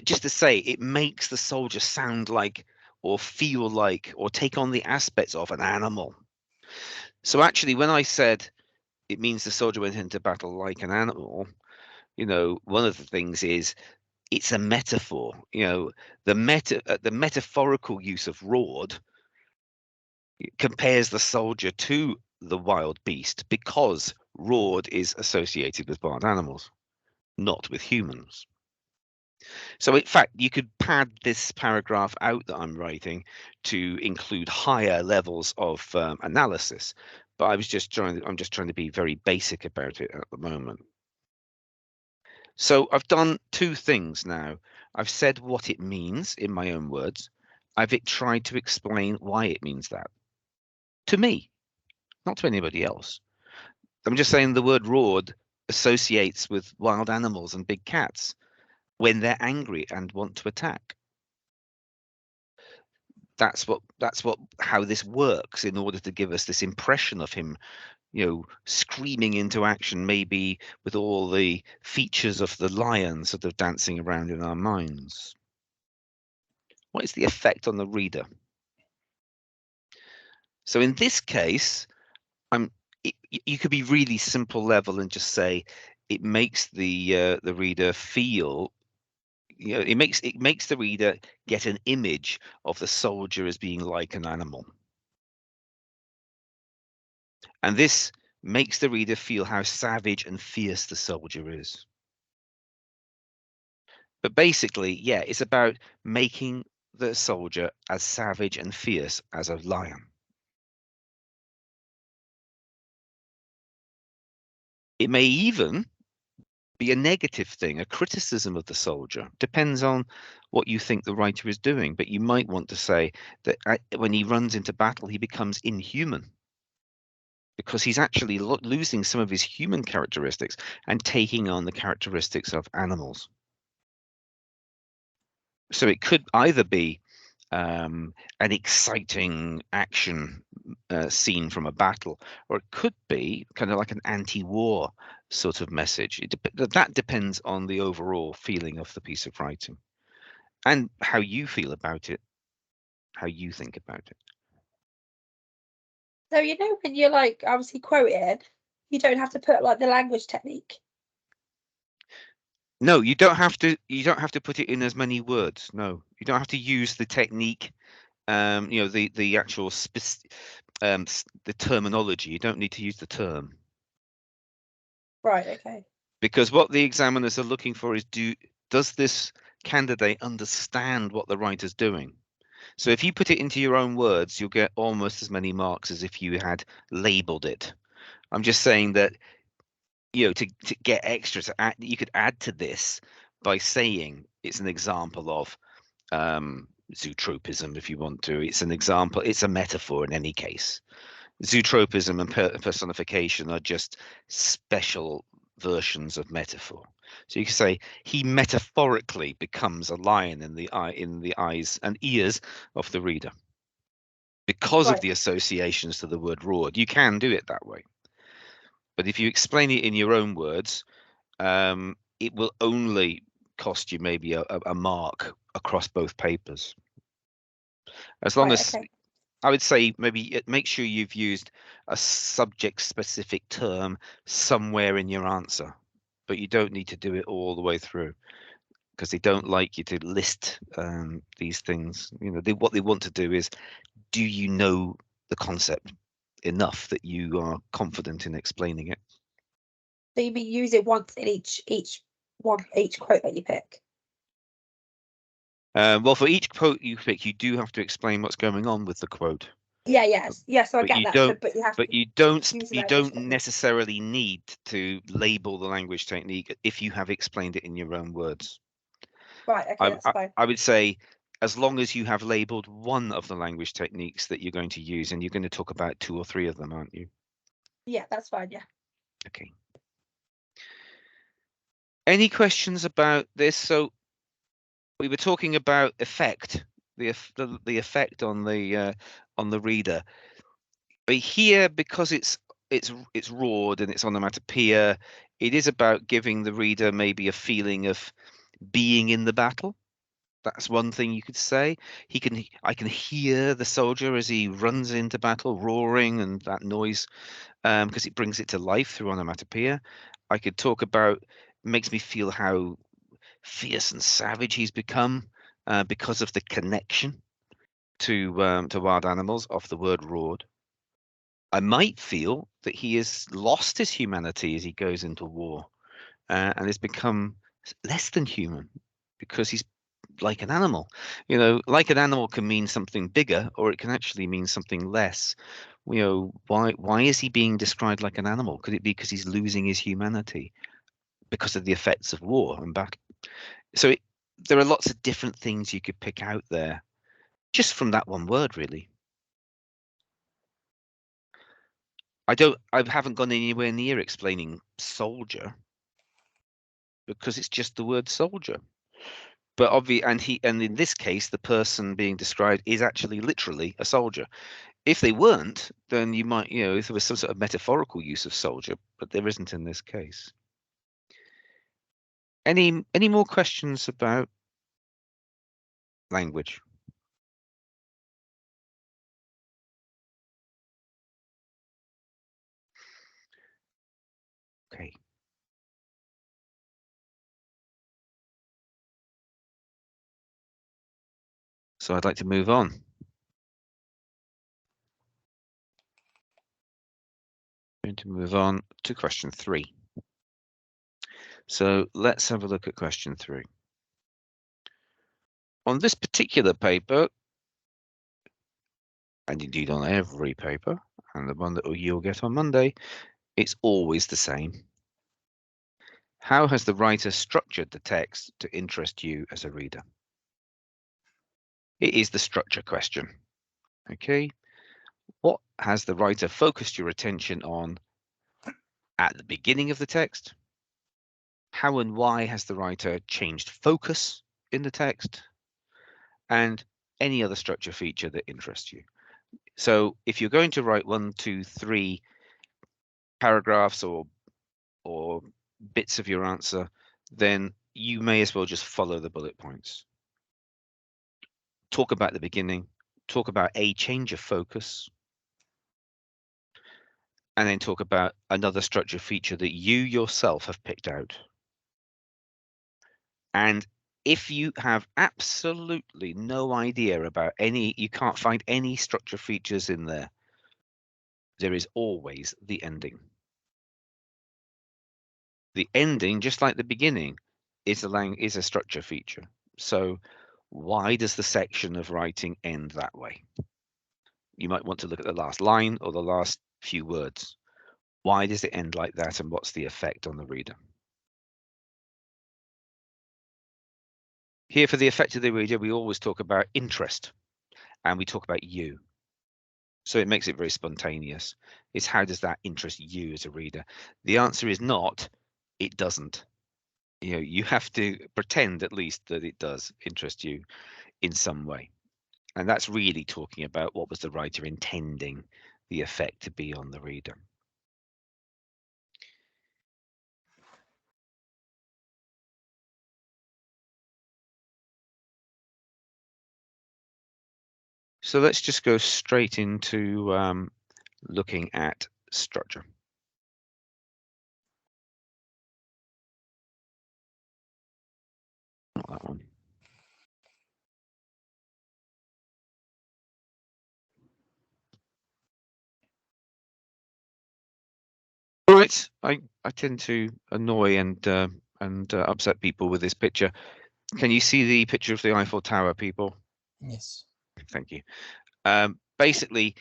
just to say, it makes the soldier sound like, or feel like, or take on the aspects of an animal. So actually, when I said it means the soldier went into battle like an animal, you know, one of the things is it's a metaphor. You know, the metaphorical use of roared compares the soldier to the wild beast, because roared is associated with wild animals, not with humans. So in fact, you could pad this paragraph out that I'm writing to include higher levels of analysis, but I'm just trying to be very basic about it at the moment. So I've done two things now. I've said what it means in my own words. I've tried to explain why it means that. To me, not to anybody else. I'm just saying the word roared associates with wild animals and big cats when they're angry and want to attack. That's how this works, in order to give us this impression of him, you know, screaming into action, maybe with all the features of the lion sort of dancing around in our minds. What is the effect on the reader? So in this case, you could be really simple level and just say it makes the reader feel, you know, it makes the reader get an image of the soldier as being like an animal. And this makes the reader feel how savage and fierce the soldier is. But basically, yeah, it's about making the soldier as savage and fierce as a lion. It may even be a negative thing, a criticism of the soldier. Depends on what you think the writer is doing. But you might want to say that when he runs into battle, he becomes inhuman, because he's actually losing some of his human characteristics and taking on the characteristics of animals. So it could either be an exciting action scene from a battle, or it could be kind of like an anti-war sort of message. That depends on the overall feeling of the piece of writing and how you feel about it, how you think about it. So, you know, when you're like obviously quoting, you don't have to put like the language technique. No, you don't have to. You don't have to put it in as many words. No, you don't have to use the technique. You know, the actual the terminology. You don't need to use the term. Right, okay. Because what the examiners are looking for is, does this candidate understand what the writer's doing? So if you put it into your own words, you'll get almost as many marks as if you had labeled it. I'm just saying that, you know, to get extra, you could add to this by saying it's an example of zootropism, if you want to. It's an example, it's a metaphor in any case. Zootropism and personification are just special versions of metaphor. So you can say he metaphorically becomes a lion in the eyes and ears of the reader because of the associations to the word roared. You can do it that way, but if you explain it in your own words, it will only cost you maybe a mark across both papers. As long as I would say maybe make sure you've used a subject-specific term somewhere in your answer, but you don't need to do it all the way through. because they don't like you to list these things. You know, what they want to do is, do you know the concept enough that you are confident in explaining it? So you mean use it once in each quote that you pick? Well, for each quote you pick, you do have to explain what's going on with the quote. Yeah. So I But get you that. don't. But you have But to you don't. use the You language don't technique. necessarily need to label the language technique if you have explained it in your own words. Right. Okay, that's fine. I would say, as long as you have labeled one of the language techniques that you're going to use, and you're going to talk about 2 or 3 of them, aren't you? Yeah, that's fine. Yeah. Okay. Any questions about this? So we were talking about effect, the effect on the reader. But here, because it's roared and it's onomatopoeia, it is about giving the reader maybe a feeling of being in the battle. That's one thing you could say. I can hear the soldier as he runs into battle, roaring, and that noise, because it brings it to life through onomatopoeia. I could talk about, makes me feel how fierce and savage he's become, because of the connection to wild animals of the word roared. I might feel that he has lost his humanity as he goes into war, and has become less than human because he's like an animal. You know, like an animal can mean something bigger, or it can actually mean something less. You know, why is he being described like an animal? Could it be because he's losing his humanity because of the effects of war and battle? So there are lots of different things you could pick out there just from that one word, really. I haven't gone anywhere near explaining soldier because it's just the word soldier. But and in this case, the person being described is actually literally a soldier. If they weren't, then you might, you know, if there was some sort of metaphorical use of soldier, but there isn't in this case. Any more questions about language? Okay. So I'd like to move on. I'm going to move on to question 3. So let's have a look at question 3. On this particular paper, and indeed on every paper, and the one that you'll get on Monday, it's always the same. How has the writer structured the text to interest you as a reader? It is the structure question. Okay. What has the writer focused your attention on at the beginning of the text? How and why has the writer changed focus in the text? And any other structure feature that interests you. So if you're going to write 1, 2, 3 paragraphs or bits of your answer, then you may as well just follow the bullet points. Talk about the beginning, talk about a change of focus, and then talk about another structure feature that you yourself have picked out. And if you have absolutely no idea about you can't find any structure features in there, there is always the ending. The ending, just like the beginning, is a structure feature. So why does the section of writing end that way? You might want to look at the last line or the last few words. Why does it end like that, and what's the effect on the reader? Here, for the effect of the reader, we always talk about interest, and we talk about you. So it makes it very spontaneous. It's how does that interest you as a reader? The answer is not, it doesn't. You know, you have to pretend at least that it does interest you in some way. And that's really talking about what was the writer intending the effect to be on the reader. So let's just go straight into looking at structure. Not that one. Right, I tend to annoy and upset people with this picture. Can you see the picture of the Eiffel Tower, people? Yes. Thank you. Basically,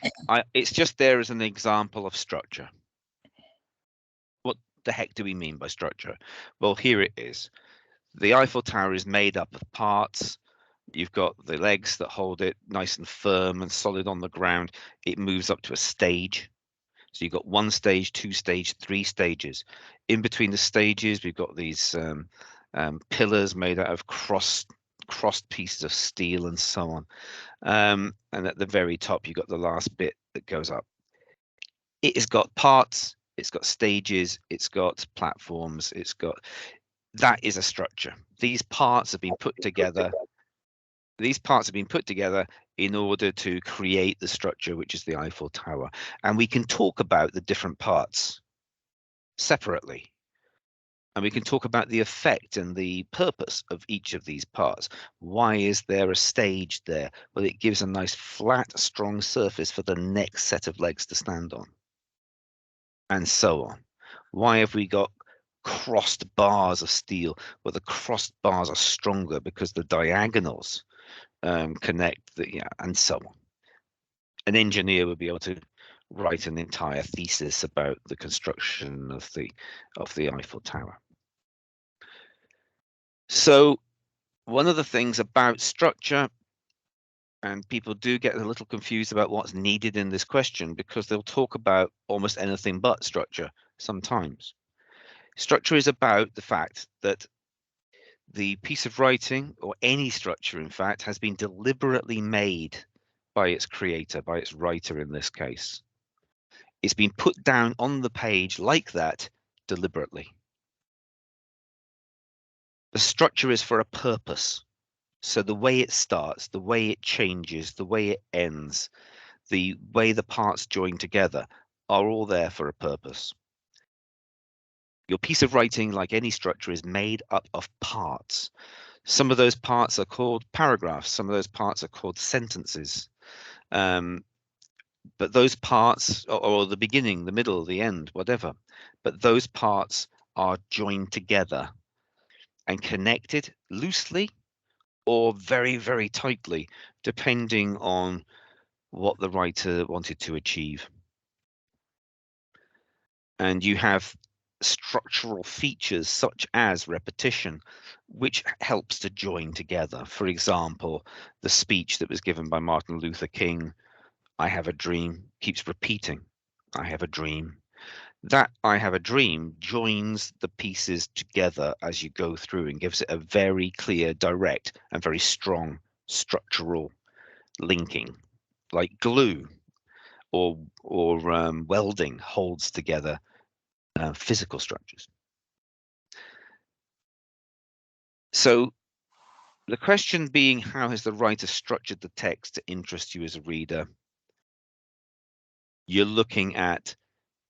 it's just there as an example of structure. What the heck do we mean by structure? Well, here it is. The Eiffel Tower is made up of parts. You've got the legs that hold it nice and firm and solid on the ground. It moves up to a stage. So you've got 1 stage, 2 stage, 3 stages. In between the stages, we've got these pillars made out of crossed pieces of steel and so on. And at the very top, you've got the last bit that goes up. It has got parts, it's got stages, it's got platforms, that is a structure. These parts have been put together. These parts have been put together in order to create the structure, which is the Eiffel Tower. And we can talk about the different parts separately. And we can talk about the effect and the purpose of each of these parts. Why is there a stage there? Well, it gives a nice flat, strong surface for the next set of legs to stand on. And so on. Why have we got crossed bars of steel? Well, the crossed bars are stronger because the diagonals connect, and so on. An engineer would be able to write an entire thesis about the construction of the Eiffel Tower. So one of the things about structure, and people do get a little confused about what's needed in this question because they'll talk about almost anything but structure sometimes. Structure is about the fact that the piece of writing, or any structure in fact, has been deliberately made by its creator, by its writer in this case. It's been put down on the page like that deliberately. The structure is for a purpose. So the way it starts, the way it changes, the way it ends, the way the parts join together are all there for a purpose. Your piece of writing, like any structure, is made up of parts. Some of those parts are called paragraphs. Some of those parts are called sentences. But those parts, or the beginning, the middle, the end, whatever, but those parts are joined together and connected loosely or very, very tightly, depending on what the writer wanted to achieve. And you have structural features such as repetition, which helps to join together. For example, the speech that was given by Martin Luther King, I have a dream, keeps repeating, I have a dream. That I have a dream joins the pieces together as you go through and gives it a very clear, direct, and very strong structural linking, like glue or welding holds together physical structures. So the question being, how has the writer structured the text to interest you as a reader? You're looking at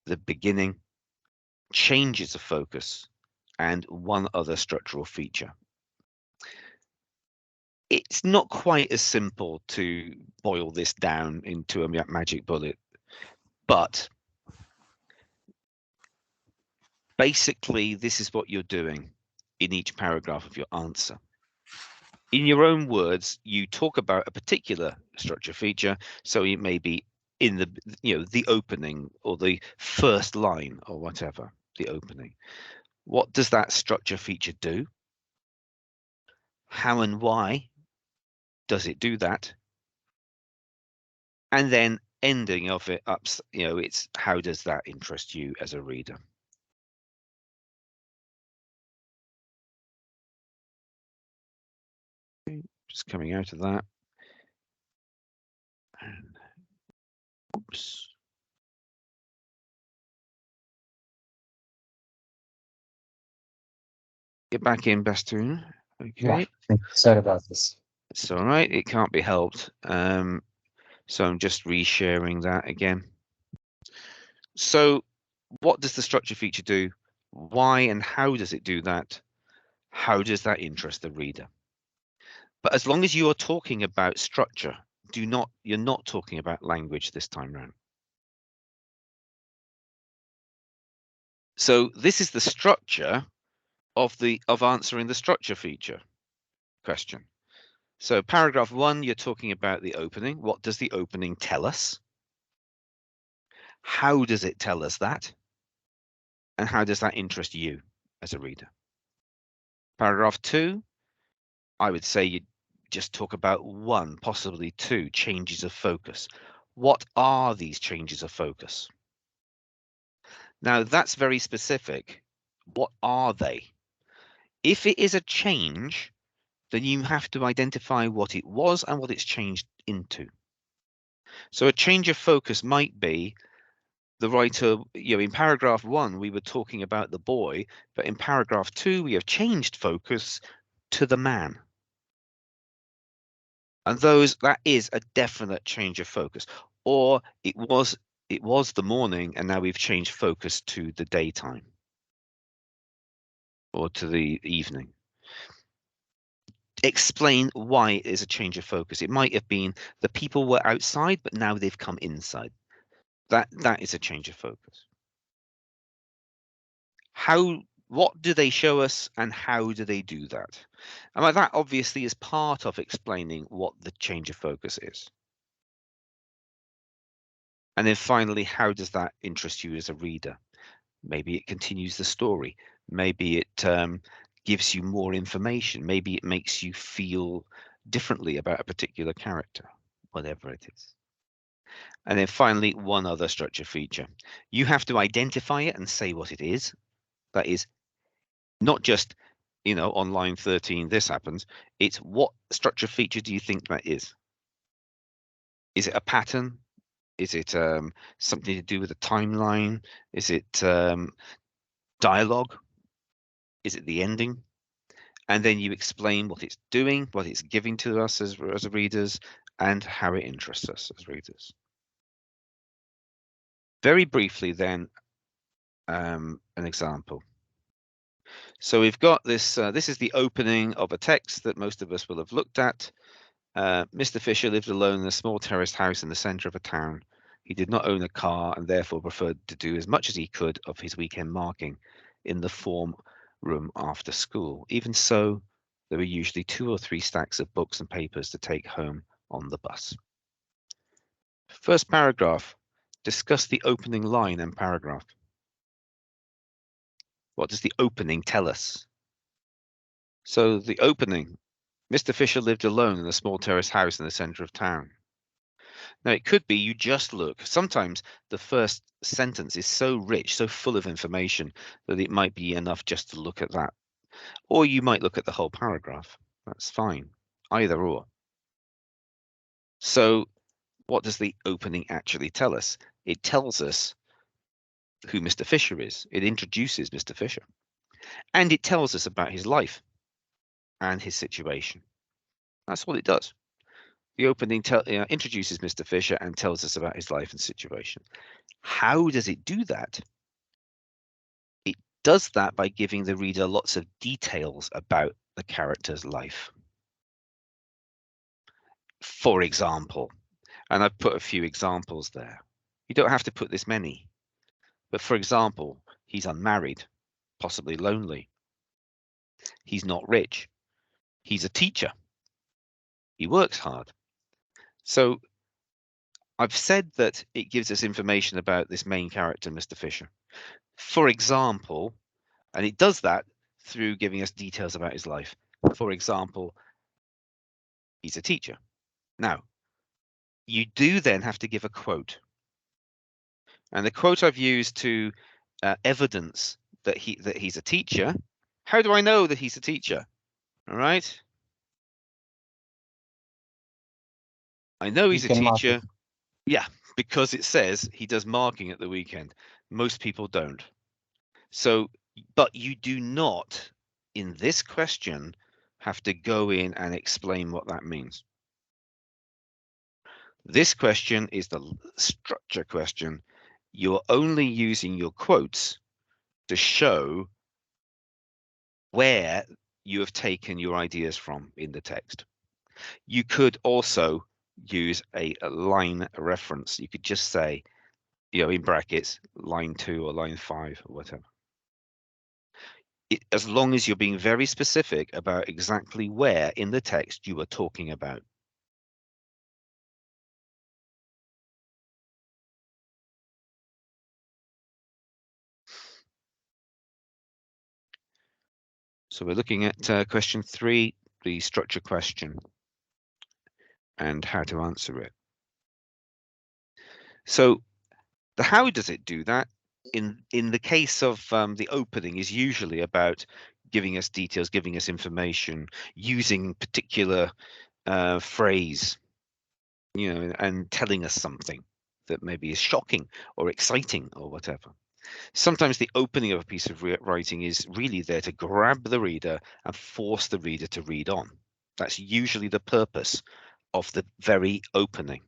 the beginning, changes of focus, and one other structural feature. It's not quite as simple to boil this down into a magic bullet, but basically this is what you're doing in each paragraph of your answer. In your own words, you talk about a particular structure feature, so it may be in the opening or the first line or whatever, the opening. What does that structure feature do? How and why does it do that? And then ending of it up, it's how does that interest you as a reader? Just coming out of that. And, oops. Get back in, Bastoon. Okay. Yeah, sorry about this. It's all right. It can't be helped. So I'm just resharing that again. So what does the structure feature do? Why and how does it do that? How does that interest the reader? But as long as you are talking about structure, you're not talking about language this time round. So this is the structure of answering the structure feature question. So paragraph 1, you're talking about the opening. What does the opening tell us? How does it tell us that? And how does that interest you as a reader? Paragraph 2, I would say you just talk about 1, possibly 2 changes of focus. What are these changes of focus? Now that's very specific. What are they? If it is a change, then you have to identify what it was and what it's changed into. So a change of focus might be the writer, in paragraph 1, we were talking about the boy, but in paragraph 2, we have changed focus to the man. And that is a definite change of focus. Or it was the morning and now we've changed focus to the daytime or to the evening. Explain why it is a change of focus. It might have been the people were outside, but now they've come inside. That is a change of focus. What do they show us and how do they do that? And that obviously is part of explaining what the change of focus is. And then finally, how does that interest you as a reader? Maybe it continues the story. Maybe it gives you more information. Maybe it makes you feel differently about a particular character, whatever it is. And then finally, one other structure feature. You have to identify it and say what it is. That is not just, on line 13, this happens. It's what structure feature do you think that is? Is it a pattern? Is it something to do with a timeline? Is it dialogue? Is it the ending? And then you explain what it's doing, what it's giving to us as readers, and how it interests us as readers. Very briefly then, an example. So we've got this, this is the opening of a text that most of us will have looked at. Mr. Fisher lived alone in a small terraced house in the centre of a town. He did not own a car and therefore preferred to do as much as he could of his weekend marking in the form room after school. Even so, there were usually 2 or 3 stacks of books and papers to take home on the bus. First paragraph, discuss the opening line and paragraph. What does the opening tell us? So the opening, Mr. Fisher lived alone in a small terrace house in the centre of town. Now, it could be you just look. Sometimes the first sentence is so rich, so full of information that it might be enough just to look at that. Or you might look at the whole paragraph. That's fine, either or. So what does the opening actually tell us? It tells us who Mr. Fisher is. It introduces Mr. Fisher. And it tells us about his life and his situation. That's what it does. The opening introduces Mr. Fisher and tells us about his life and situation. How does it do that? It does that by giving the reader lots of details about the character's life. For example, and I've put a few examples there. You don't have to put this many. But for example, he's unmarried, possibly lonely. He's not rich. He's a teacher. He works hard. So I've said that it gives us information about this main character, Mr. Fisher. For example, and it does that through giving us details about his life. For example, he's a teacher. Now, you do then have to give a quote. And the quote I've used to evidence that he's a teacher. How do I know that he's a teacher? All right. I know he's a teacher. Yeah, because it says he does marking at the weekend. Most people don't. So, but you do not, in this question, have to go in and explain what that means. This question is the structure question. You're only using your quotes to show where you have taken your ideas from in the text. You could also use a line reference. You could just say, in brackets, line 2 or line 5 or whatever. As long as you're being very specific about exactly where in the text you are talking about. So we're looking at question 3, the structure question, and how to answer it. So how does it do that? In the case of the opening is usually about giving us details, giving us information, using particular phrase, and telling us something that maybe is shocking or exciting or whatever. Sometimes the opening of a piece of writing is really there to grab the reader and force the reader to read on. That's usually the purpose of the very opening.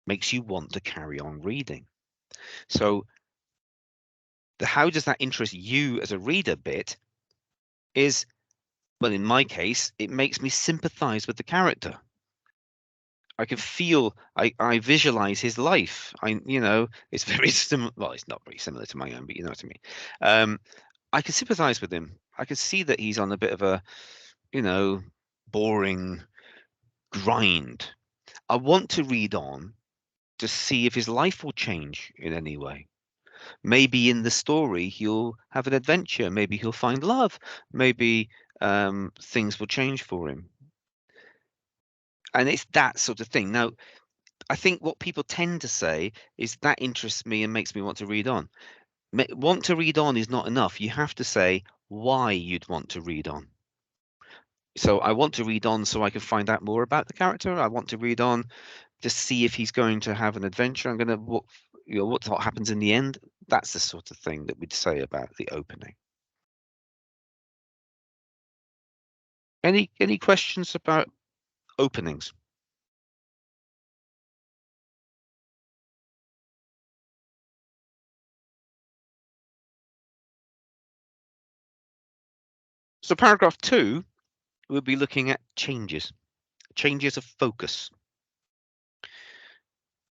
Makes you want to carry on reading. So how does that interest you as a reader bit is, well, in my case, it makes me sympathize with the character. I can feel, I visualize his life. It's very similar. Well, it's not very similar to my own, but you know what I mean. I can sympathize with him. I can see that he's on a bit of a, boring grind. I want to read on to see if his life will change in any way. Maybe in the story he'll have an adventure. Maybe he'll find love. Maybe things will change for him. And it's that sort of thing. Now, I think what people tend to say is that interests me and makes me want to read on. Want to read on is not enough. You have to say why you'd want to read on. So I want to read on so I can find out more about the character. I want to read on to see if he's going to have an adventure. I'm going to what happens in the end. That's the sort of thing that we'd say about the opening. Any questions about openings? So paragraph 2, we'll be looking at changes of focus.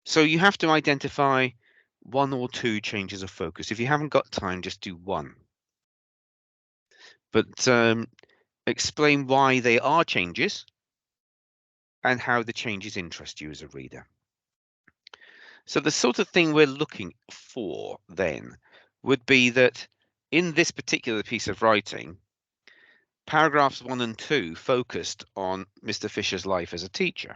So you have to identify 1 or 2 changes of focus. If you haven't got time, just do 1. But explain why they are changes and how the changes interest you as a reader. So the sort of thing we're looking for then would be that in this particular piece of writing, paragraphs 1 and 2 focused on Mr. Fisher's life as a teacher.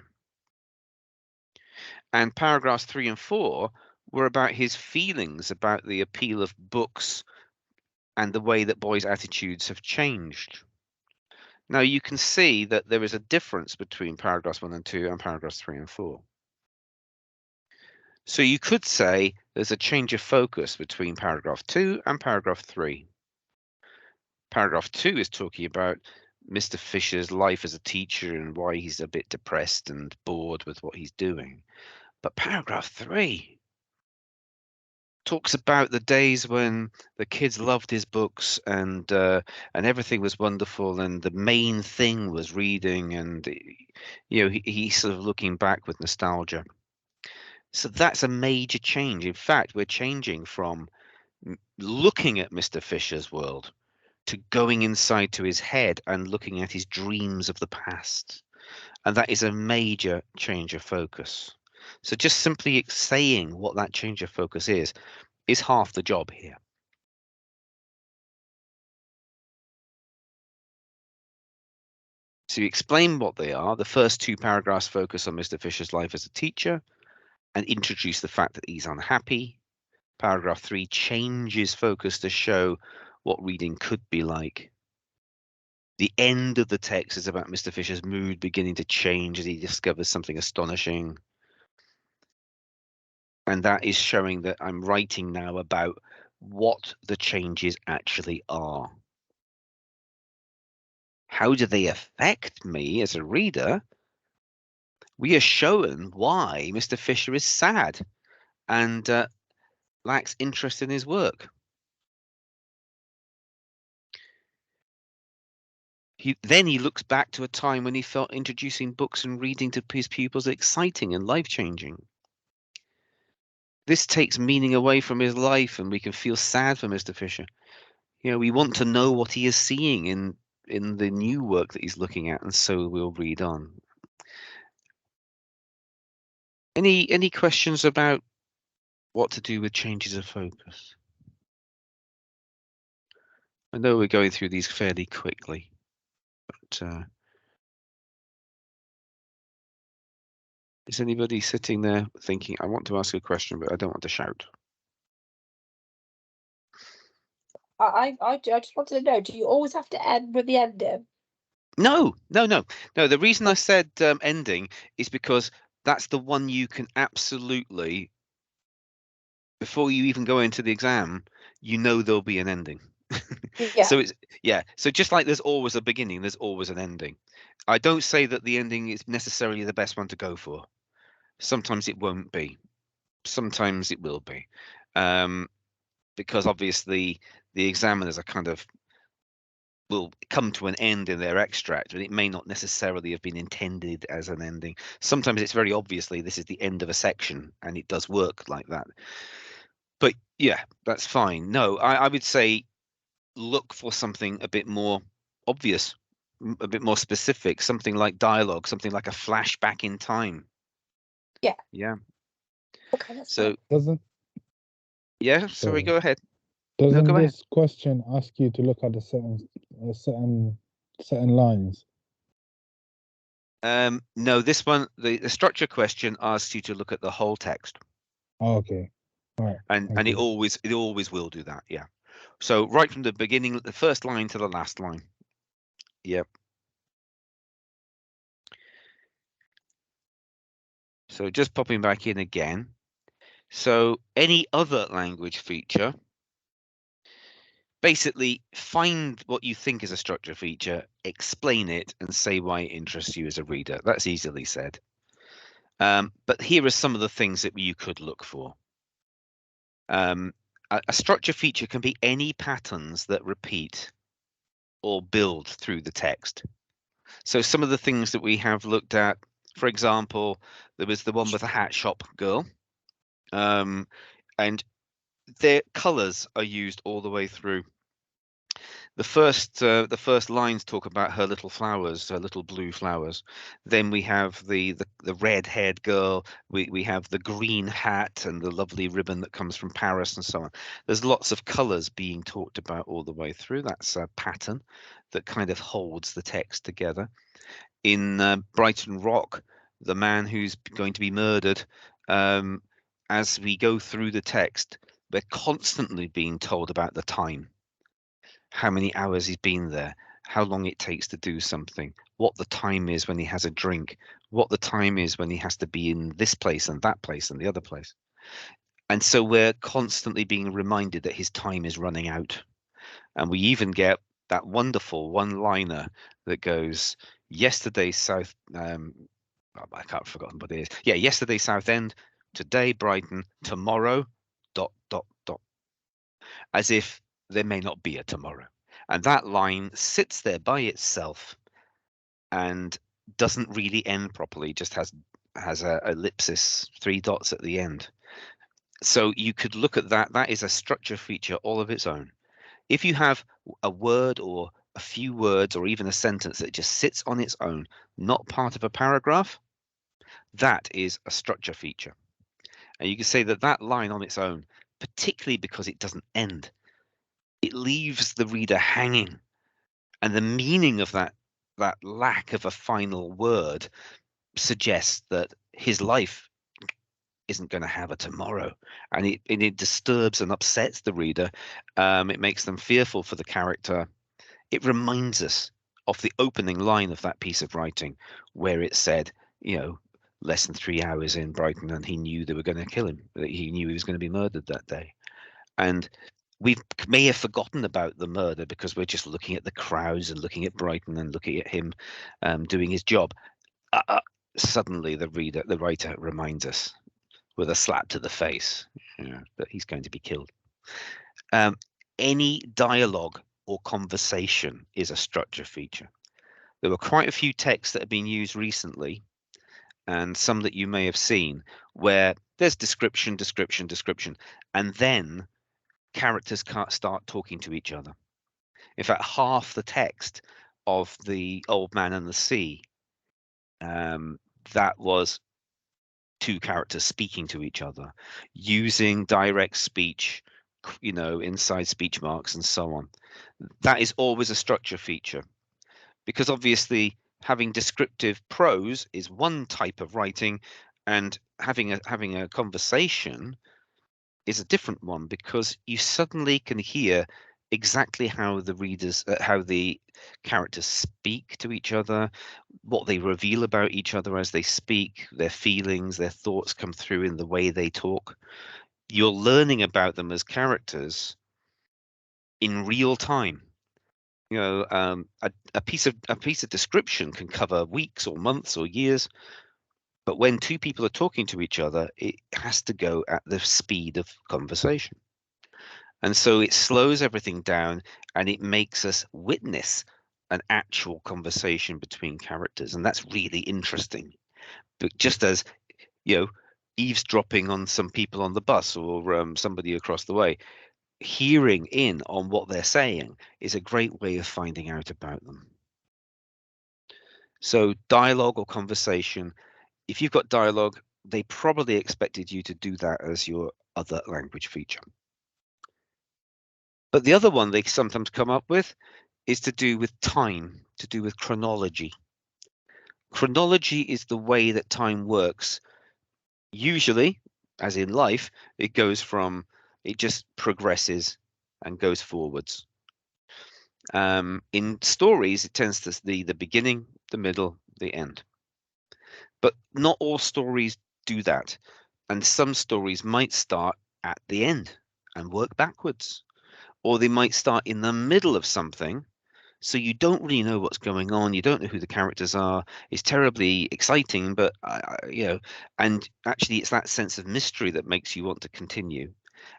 And paragraphs 3 and 4 were about his feelings about the appeal of books and the way that boys' attitudes have changed. Now you can see that there is a difference between paragraphs 1 and 2 and paragraphs 3 and 4. So you could say there's a change of focus between paragraph 2 and paragraph 3. Paragraph 2 is talking about Mr. Fisher's life as a teacher and why he's a bit depressed and bored with what he's doing. But paragraph 3 talks about the days when the kids loved his books and everything was wonderful and the main thing was reading, and he's sort of looking back with nostalgia. So that's a major change. In fact, we're changing from looking at Mr. Fisher's world to going inside to his head and looking at his dreams of the past. And that is a major change of focus. So just simply saying what that change of focus is half the job here. So you explain what they are. The first 2 paragraphs focus on Mr. Fisher's life as a teacher and introduce the fact that he's unhappy. Paragraph 3 changes focus to show what reading could be like. The end of the text is about Mr. Fisher's mood beginning to change as he discovers something astonishing. And that is showing that I'm writing now about what the changes actually are. How do they affect me as a reader? We are shown why Mr. Fisher is sad and lacks interest in his work. Then he looks back to a time when he felt introducing books and reading to his pupils exciting and life-changing. This takes meaning away from his life, and we can feel sad for Mr. Fisher. You know, we want to know what he is seeing in the new work that he's looking at, and so we'll read on. Any questions about what to do with changes of focus? I know we're going through these fairly quickly, but is anybody sitting there thinking, I want to ask a question, but I don't want to shout? I just wanted to know, do you always have to end with the ending? No. The reason I said ending is because that's the one you can absolutely, before you even go into the exam, you know there'll be an ending. Yeah. So so just like there's always a beginning, there's always an ending. I don't say that the ending is necessarily the best one to go for. Sometimes it won't be. Sometimes it will be. Because obviously the examiners are kind of will come to an end in their extract, and it may not necessarily have been intended as an ending. Sometimes it's very obviously this is the end of a section, and it does work like that. But yeah, that's fine. No, I would say look for something a bit more obvious, a bit more specific, something like dialogue, something like a flashback in time. Yeah. Yeah. Okay, that's So Doesn't yeah, sorry, go ahead. doesn't go ahead. this question ask you to look at a certain lines? No, this one, the structure question asks you to look at the whole text. Oh, okay. All right. And it always will do that. Yeah. So right from the beginning, the first line to the last line. Yep. So just popping back in again. So any other language feature, basically find what you think is a structure feature, explain it, and say why it interests you as a reader. That's easily said. But here are some of the things that you could look for. A structure feature can be any patterns that repeat or build through the text. So some of the things that we have looked at, for example, there was the one with the hat shop girl, and their colors are used all the way through. The first lines talk about her little flowers, her little blue flowers. Then we have the red-haired girl. We have the green hat and the lovely ribbon that comes from Paris and so on. There's lots of colors being talked about all the way through. That's a pattern that kind of holds the text together. In Brighton Rock, the man who's going to be murdered, as we go through the text, we're constantly being told about the time, how many hours he's been there, how long it takes to do something, what the time is when he has a drink, what the time is when he has to be in this place and that place and the other place. And so we're constantly being reminded that his time is running out. And we even get that wonderful one-liner that goes, yesterday South, I can't forgotten what it is. Yeah, yesterday Southend, today Brighton, tomorrow, ... As if there may not be a tomorrow. And that line sits there by itself and doesn't really end properly, just has a ellipsis, 3 dots at the end. So you could look at that. That is a structure feature all of its own. If you have a word or a few words or even a sentence that just sits on its own, not part of a paragraph, that is a structure feature. And you can say that that line on its own, particularly because it doesn't end, it leaves the reader hanging. And the meaning of that lack of a final word suggests that his life isn't going to have a tomorrow, and it disturbs and upsets the reader. It makes them fearful for the character. It reminds us of the opening line of that piece of writing, where it said, less than 3 hours in Brighton, and he knew they were going to kill him. That he knew he was going to be murdered that day, and we may have forgotten about the murder because we're just looking at the crowds and looking at Brighton and looking at him doing his job. Suddenly, the writer reminds us with a slap to the face that he's going to be killed. Any dialogue or conversation is a structure feature. There were quite a few texts that have been used recently, and some that you may have seen, where there's description, description, description, and then characters can't start talking to each other. In fact, half the text of The Old Man and the Sea, that was two characters speaking to each other, using direct speech, inside speech marks and so on. That is always a structure feature, because obviously having descriptive prose is one type of writing, and having a conversation is a different one, because you suddenly can hear exactly how the characters speak to each other, what they reveal about each other as they speak, their feelings, their thoughts come through in the way they talk. You're learning about them as characters in real time. A piece of description can cover weeks or months or years, but when two people are talking to each other, it has to go at the speed of conversation. And so it slows everything down, and it makes us witness an actual conversation between characters. And that's really interesting. But just as, eavesdropping on some people on the bus, or somebody across the way, hearing in on what they're saying is a great way of finding out about them. So dialogue or conversation, if you've got dialogue, they probably expected you to do that as your other language feature. But the other one they sometimes come up with is to do with time, to do with chronology. Chronology is the way that time works. Usually, as in life, it just progresses and goes forwards. In stories, it tends to be the beginning, the middle, the end. But not all stories do that. And some stories might start at the end and work backwards. Or they might start in the middle of something, so you don't really know what's going on. You don't know who the characters are. It's terribly exciting, but and actually it's that sense of mystery that makes you want to continue.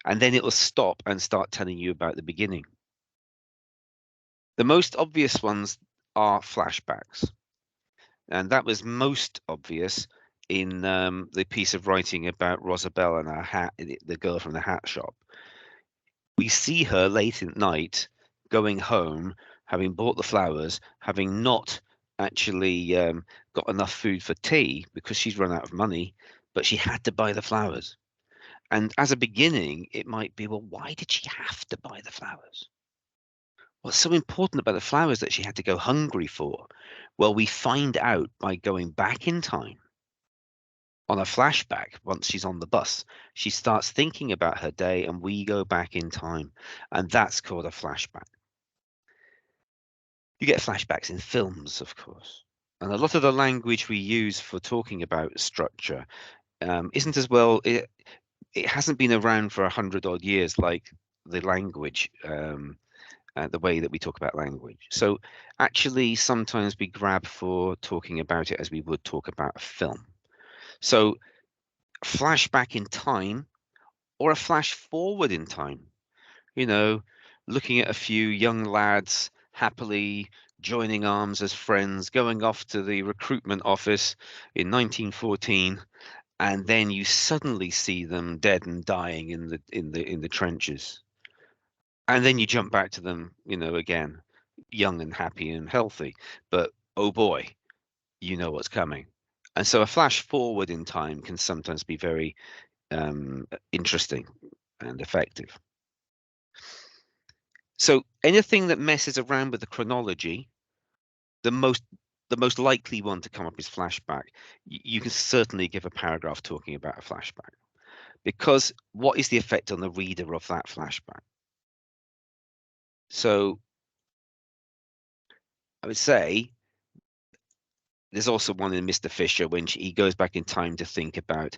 And then it will stop and start telling you about the beginning. The most obvious ones are flashbacks, and that was most obvious in the piece of writing about Rosabelle and her hat, the girl from the hat shop. We see her late at night going home, having bought the flowers, having not actually got enough food for tea because she's run out of money, but she had to buy the flowers. And as a beginning, it might be, well, why did she have to buy the flowers? What's so important about the flowers that she had to go hungry for? Well, we find out by going back in time. On a flashback, once she's on the bus, she starts thinking about her day, and we go back in time, and that's called a flashback. You get flashbacks in films, of course, and a lot of the language we use for talking about structure isn't as well. It hasn't been around for 100 odd years like the language, the way that we talk about language. So actually, sometimes we grab for talking about it as we would talk about a film. So flashback in time, or a flash forward in time, looking at a few young lads happily joining arms as friends, going off to the recruitment office in 1914, and then you suddenly see them dead and dying in the trenches. And then you jump back to them, again, young and happy and healthy, but oh boy, you know what's coming. And so a flash forward in time can sometimes be very interesting and effective. So anything that messes around with the chronology, the most likely one to come up is flashback. You can certainly give a paragraph talking about a flashback, because what is the effect on the reader of that flashback? So I would say there's also one in Mr. Fisher when he goes back in time to think about.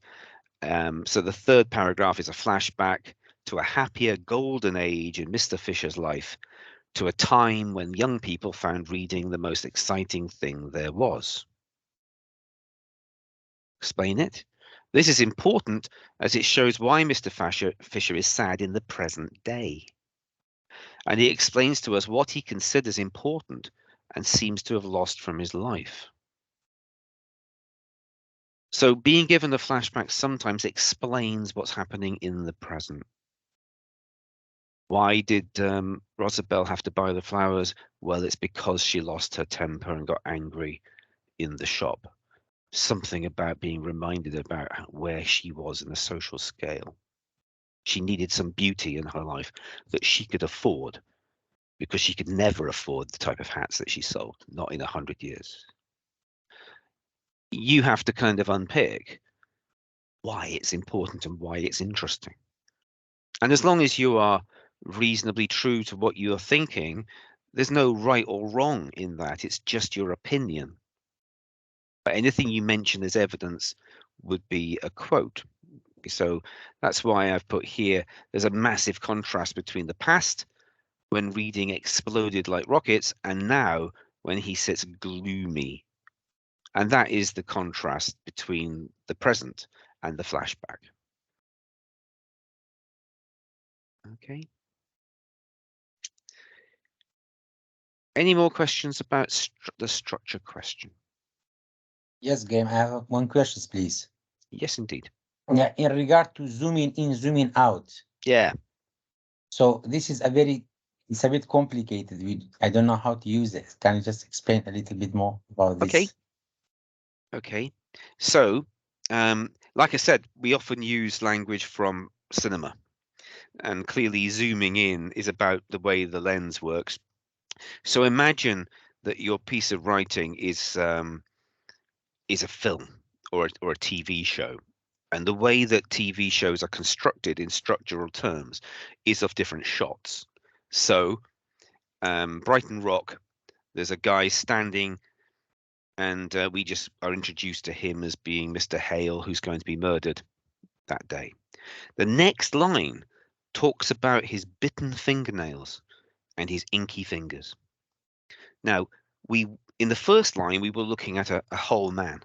So the third paragraph is a flashback to a happier golden age in Mr. Fisher's life, to a time when young people found reading the most exciting thing there was. Explain it. This is important as it shows why Mr. Fisher is sad in the present day. And he explains to us what he considers important and seems to have lost from his life. So being given a flashback sometimes explains what's happening in the present. Why did Rosabelle have to buy the flowers? Well, it's because she lost her temper and got angry in the shop. Something about being reminded about where she was in the social scale. She needed some beauty in her life that she could afford, because she could never afford the type of hats that she sold, not in 100 years. You have to kind of unpick why it's important and why it's interesting. And as long as you are reasonably true to what you're thinking, there's no right or wrong in that. It's just your opinion. But anything you mention as evidence would be a quote. So that's why I've put here, there's a massive contrast between the past, when reading exploded like rockets, and now when he sits gloomy. And that is the contrast between the present and the flashback. Okay. Any more questions about the structure question? Yes, Graeme, I have one question, please. Yes, indeed. Yeah, in regard to zooming in, zooming out. Yeah. So this is it's a bit complicated. I don't know how to use it. Can you just explain a little bit more about this? Okay. Okay. So, like I said, we often use language from cinema, and clearly zooming in is about the way the lens works. So imagine that your piece of writing is a film or a TV show, and the way that TV shows are constructed in structural terms is of different shots. So, Brighton Rock, there's a guy standing, and we just are introduced to him as being Mr. Hale, who's going to be murdered that day. The next line talks about his bitten fingernails and his inky fingers. Now, in the first line, we were looking at a whole man.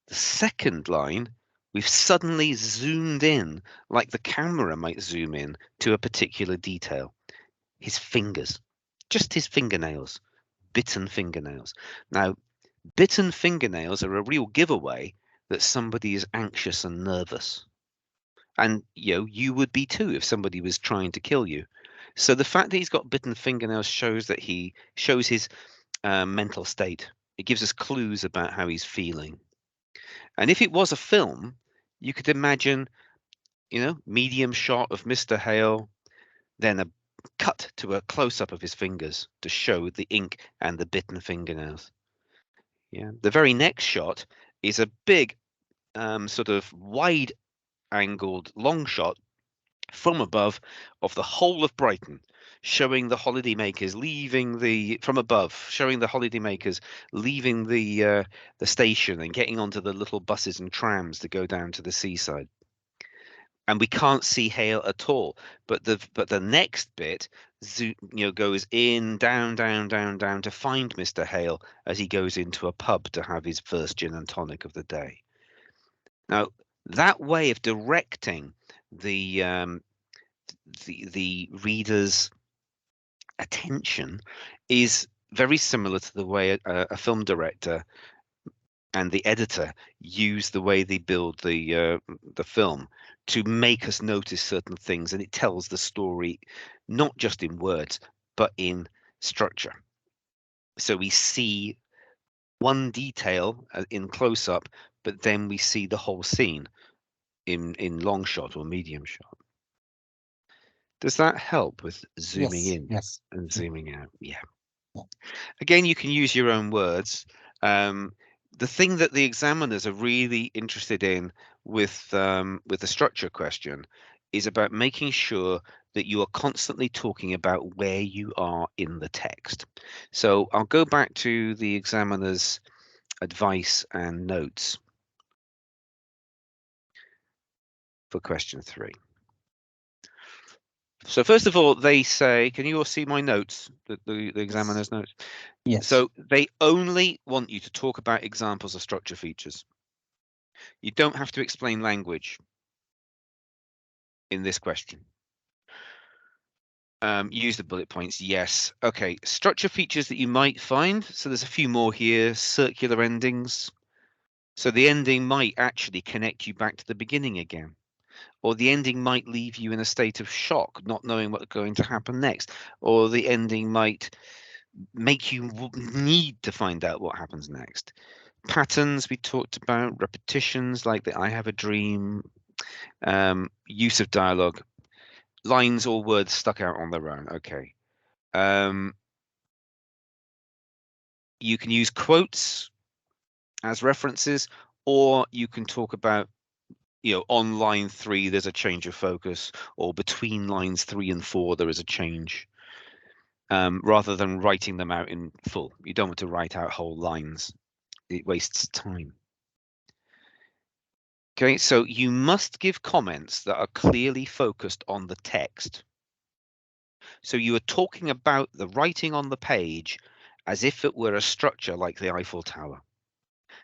The second line, we've suddenly zoomed in, like the camera might zoom in, to a particular detail. His fingers, just his fingernails, bitten fingernails. Now, bitten fingernails are a real giveaway that somebody is anxious and nervous. And you would be too if somebody was trying to kill you. So the fact that he's got bitten fingernails shows that he shows his mental state. It gives us clues about how he's feeling. And if it was a film, you could imagine, medium shot of Mr. Hale, then a cut to a close-up of his fingers to show the ink and the bitten fingernails. Yeah. The very next shot is a big sort of wide-angled long shot from above of the whole of Brighton, showing the holidaymakers leaving from above, showing the holidaymakers leaving the station and getting onto the little buses and trams to go down to the seaside. And we can't see Hale at all, but the next bit goes in, down to find Mr. Hale as he goes into a pub to have his first gin and tonic of the day. Now, that way of directing the reader's attention is very similar to the way a film director and the editor use the way they build the film to make us notice certain things, and it tells the story not just in words but in structure. So we see one detail in close up, but then we see the whole scene in long shot or medium shot. Does that help with zooming in and zooming out? Yeah. Again, you can use your own words. The thing that the examiners are really interested in with the structure question is about making sure that you are constantly talking about where you are in the text. So I'll go back to the examiner's advice and notes for question 3. So first of all, they say, can you all see my notes, the examiner's notes? Yes. So they only want you to talk about examples of structure features. You don't have to explain language in this question. Use the bullet points. Yes. Okay. Structure features that you might find. So there's a few more here. Circular endings. So the ending might actually connect you back to the beginning again. Or the ending might leave you in a state of shock, not knowing what's going to happen next. Or the ending might make you need to find out what happens next. Patterns we talked about, repetitions like the I have a dream, use of dialogue, lines or words stuck out on their own. Okay. You can use quotes as references, or you can talk about, on line 3 there's a change of focus, or between lines 3 and 4 there is a change, rather than writing them out in full. You don't want to write out whole lines. It wastes time. Okay, so you must give comments that are clearly focused on the text. So you are talking about the writing on the page as if it were a structure like the Eiffel Tower.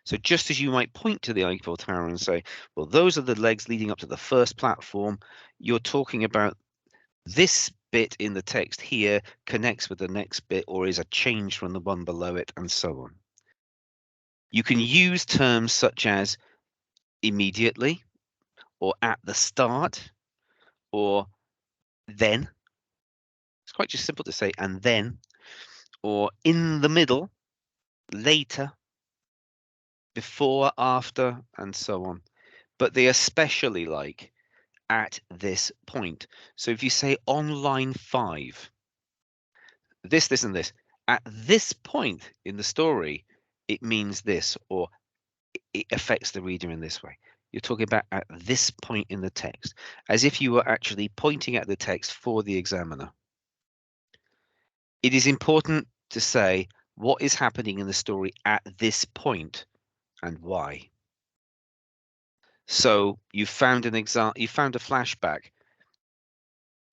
So just as you might point to the Eiffel Tower and say, well, those are the legs leading up to the first platform, you're talking about this bit in the text here connects with the next bit or is a change from the one below it, and so on. You can use terms such as immediately, or at the start, or then. It's quite just simple to say and then, or in the middle, later, before, after, and so on. But they especially like at this point. So if you say on line 5, this, and this, at this point in the story, it means this, or it affects the reader in this way. You're talking about at this point in the text, as if you were actually pointing at the text for the examiner. It is important to say what is happening in the story at this point and why. So you found an example, you found a flashback,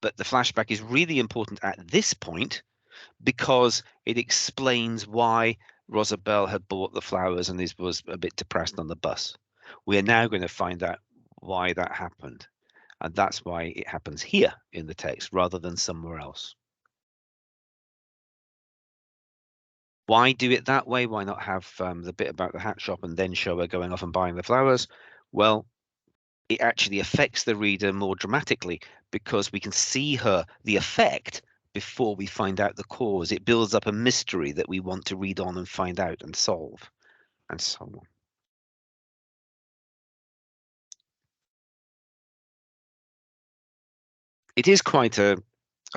but the flashback is really important at this point because it explains why Rosabelle had bought the flowers and was a bit depressed on the bus. We are now going to find out why that happened, and that's why it happens here in the text rather than somewhere else. Why do it that way? Why not have the bit about the hat shop and then show her going off and buying the flowers? Well, it actually affects the reader more dramatically because we can see the effect before we find out the cause. It builds up a mystery that we want to read on and find out and solve, and so on. It is quite a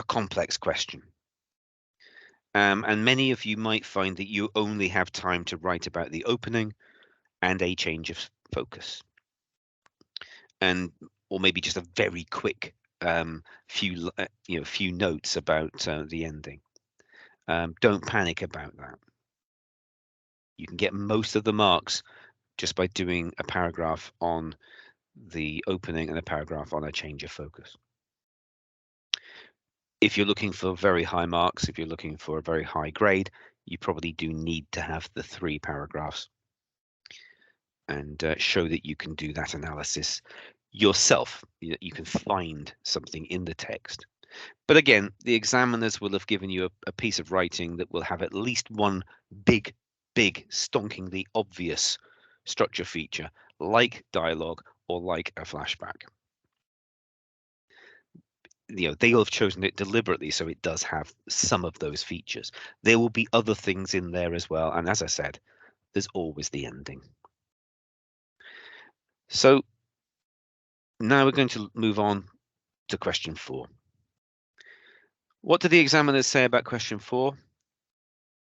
complex question. And many of you might find that you only have time to write about the opening and a change of focus. Or maybe just a very quick few notes about the ending. Don't panic about that. You can get most of the marks just by doing a paragraph on the opening and a paragraph on a change of focus. If you're looking for very high marks, if you're looking for a very high grade, you probably do need to have the 3 paragraphs and show that you can do that analysis yourself. You can find something in the text. But again, the examiners will have given you a piece of writing that will have at least one big, stonkingly obvious structure feature, like dialogue or like a flashback. They will have chosen it deliberately so it does have some of those features. There will be other things in there as well. And as I said, there's always the ending. So now we're going to move on to question 4. What do the examiners say about question 4?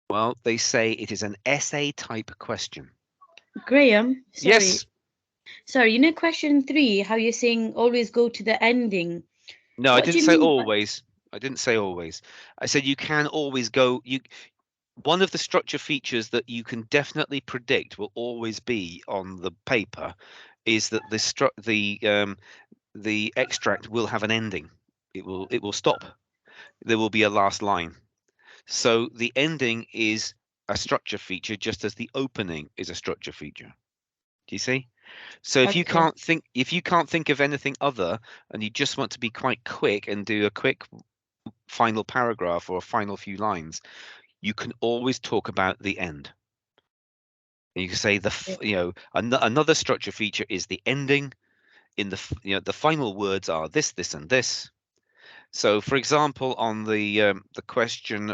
Well, they say it is an essay type question. Graeme, sorry. Yes. Sorry, question 3, how you're saying always go to the ending. No, What I didn't say always. I didn't say always. I said you can always go. One of the structure features that you can definitely predict will always be on the paper is that the extract will have an ending. It will stop. There will be a last line. So the ending is a structure feature, just as the opening is a structure feature. Do you see? So if you can't think of anything other, and you just want to be quite quick and do a quick final paragraph or a final few lines, you can always talk about the end. You can say another structure feature is the ending. In the final words are this, this, and this. So, for example, on the question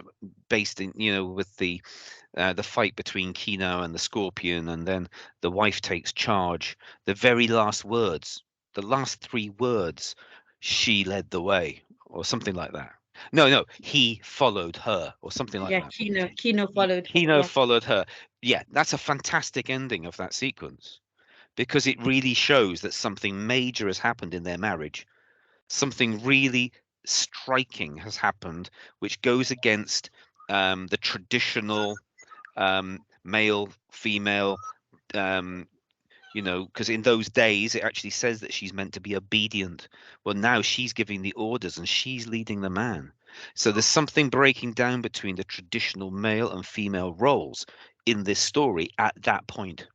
based in with the fight between Kino and the Scorpion, and then the wife takes charge. The very last words, the last 3 words, she led the way, or something like that. No, he followed her, or something like Yeah, that. Kino followed her. Kino Yeah. followed her. Yeah, that's a fantastic ending of that sequence, because it really shows that something major has happened in their marriage. Something really striking has happened, which goes against the traditional male, female, because in those days it actually says that she's meant to be obedient. Well, now she's giving the orders and she's leading the man. So there's something breaking down between the traditional male and female roles in this story at that point.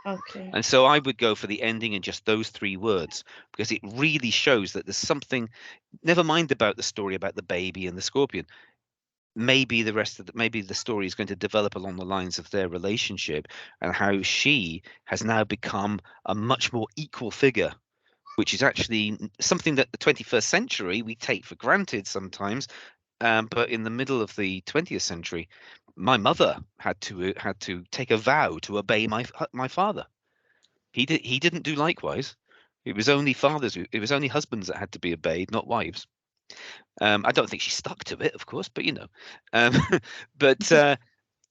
Okay. And so I would go for the ending in just those 3 words, because it really shows that there's something, never mind about the story about the baby and the scorpion. Maybe maybe the story is going to develop along the lines of their relationship and how she has now become a much more equal figure, which is actually something that the 21st century we take for granted sometimes. But in the middle of the 20th century, my mother had to take a vow to obey my father. He didn't do likewise. It was only husbands that had to be obeyed, not wives. I don't think she stuck to it, of course, but but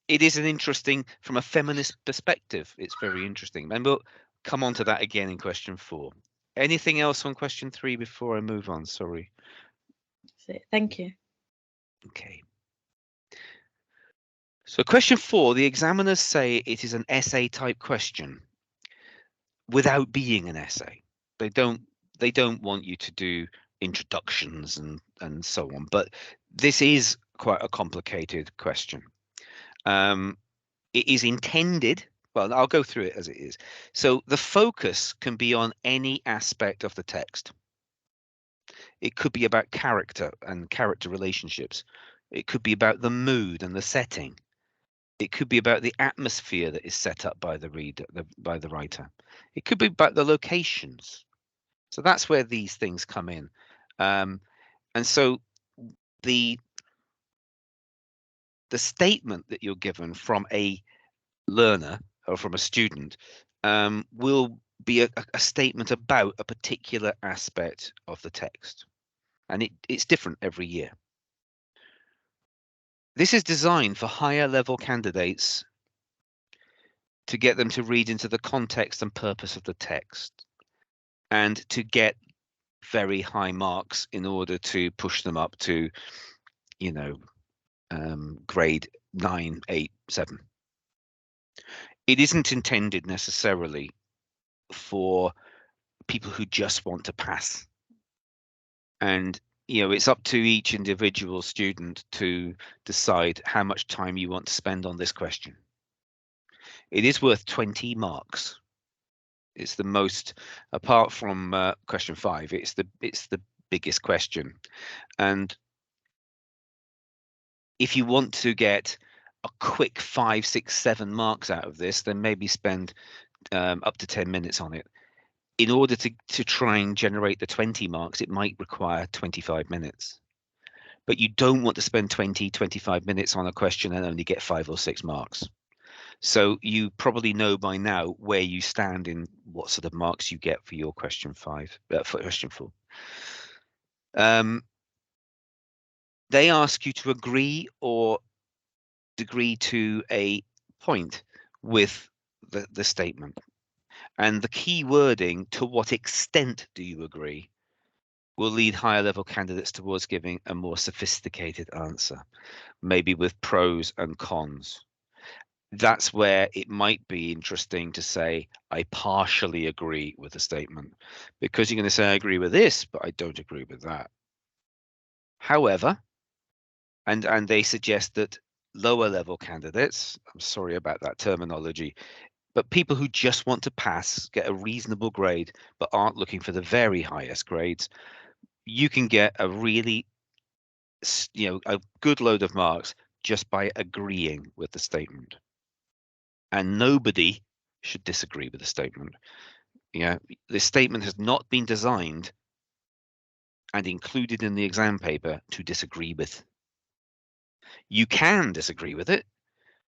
it is an interesting, from a feminist perspective, it's very interesting. And we'll come on to that again in question 4. Anything else on question 3 before I move on? Sorry. Thank you. Okay. So question 4, the examiners say it is an essay type question without being an essay. They don't want you to do introductions and so on, but this is quite a complicated question. It is intended, well, I'll go through it as it is. So the focus can be on any aspect of the text. It could be about character and character relationships. It could be about the mood and the setting. It could be about the atmosphere that is set up by the reader, by the writer. It could be about the locations. So that's where these things come in. And so the statement that you're given from a learner or from a student will be a statement about a particular aspect of the text. And it's different every year. This is designed for higher level candidates to get them to read into the context and purpose of the text, and to get very high marks in order to push them up to, grade 9, 8, 7. It isn't intended necessarily for people who just want to pass. And it's up to each individual student to decide how much time you want to spend on this question. It is worth 20 marks. It's the most, apart from question 5, it's the biggest question. And if you want to get a quick 5, 6, 7 marks out of this, then maybe spend up to 10 minutes on it. In order to try and generate the 20 marks, it might require 25 minutes. But you don't want to spend 20, 25 minutes on a question and only get 5 or 6 marks. So you probably know by now where you stand in what sort of marks you get for your question 5, for question 4. They ask you to agree or agree to a point with the statement. And the key wording, to what extent do you agree, will lead higher level candidates towards giving a more sophisticated answer, maybe with pros and cons. That's where it might be interesting to say, I partially agree with the statement, because you're going to say, I agree with this, but I don't agree with that. However, and they suggest that lower level candidates, I'm sorry about that terminology, but people who just want to pass, get a reasonable grade, but aren't looking for the very highest grades, you can get a really a good load of marks just by agreeing with the statement. And nobody should disagree with the statement. The statement has not been designed and included in the exam paper to disagree with. You can disagree with it,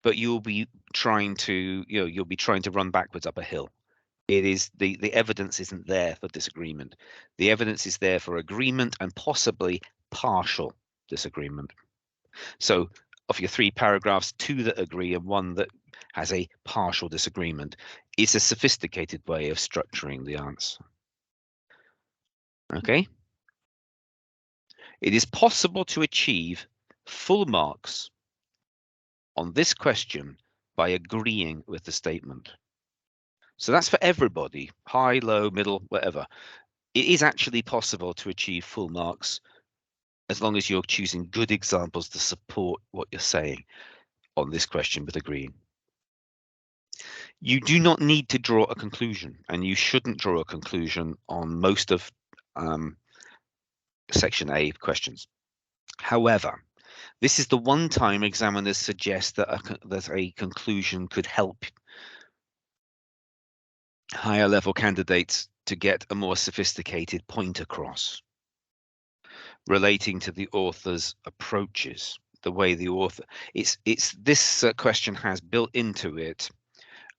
but you'll be trying to run backwards up a hill. It is the evidence isn't there for disagreement. The evidence is there for agreement and possibly partial disagreement. So of your 3 paragraphs, 2 that agree and 1 that has a partial disagreement is a sophisticated way of structuring the answer. Okay. It is possible to achieve full marks on this question by agreeing with the statement. So that's for everybody, high, low, middle, whatever. It is actually possible to achieve full marks as long as you're choosing good examples to support what you're saying on this question with agreeing. You do not need to draw a conclusion, and you shouldn't draw a conclusion on most of Section A questions. However, this is the one time examiners suggest that a conclusion could help higher level candidates to get a more sophisticated point across relating to the author's approaches, the way the author, this question has built into it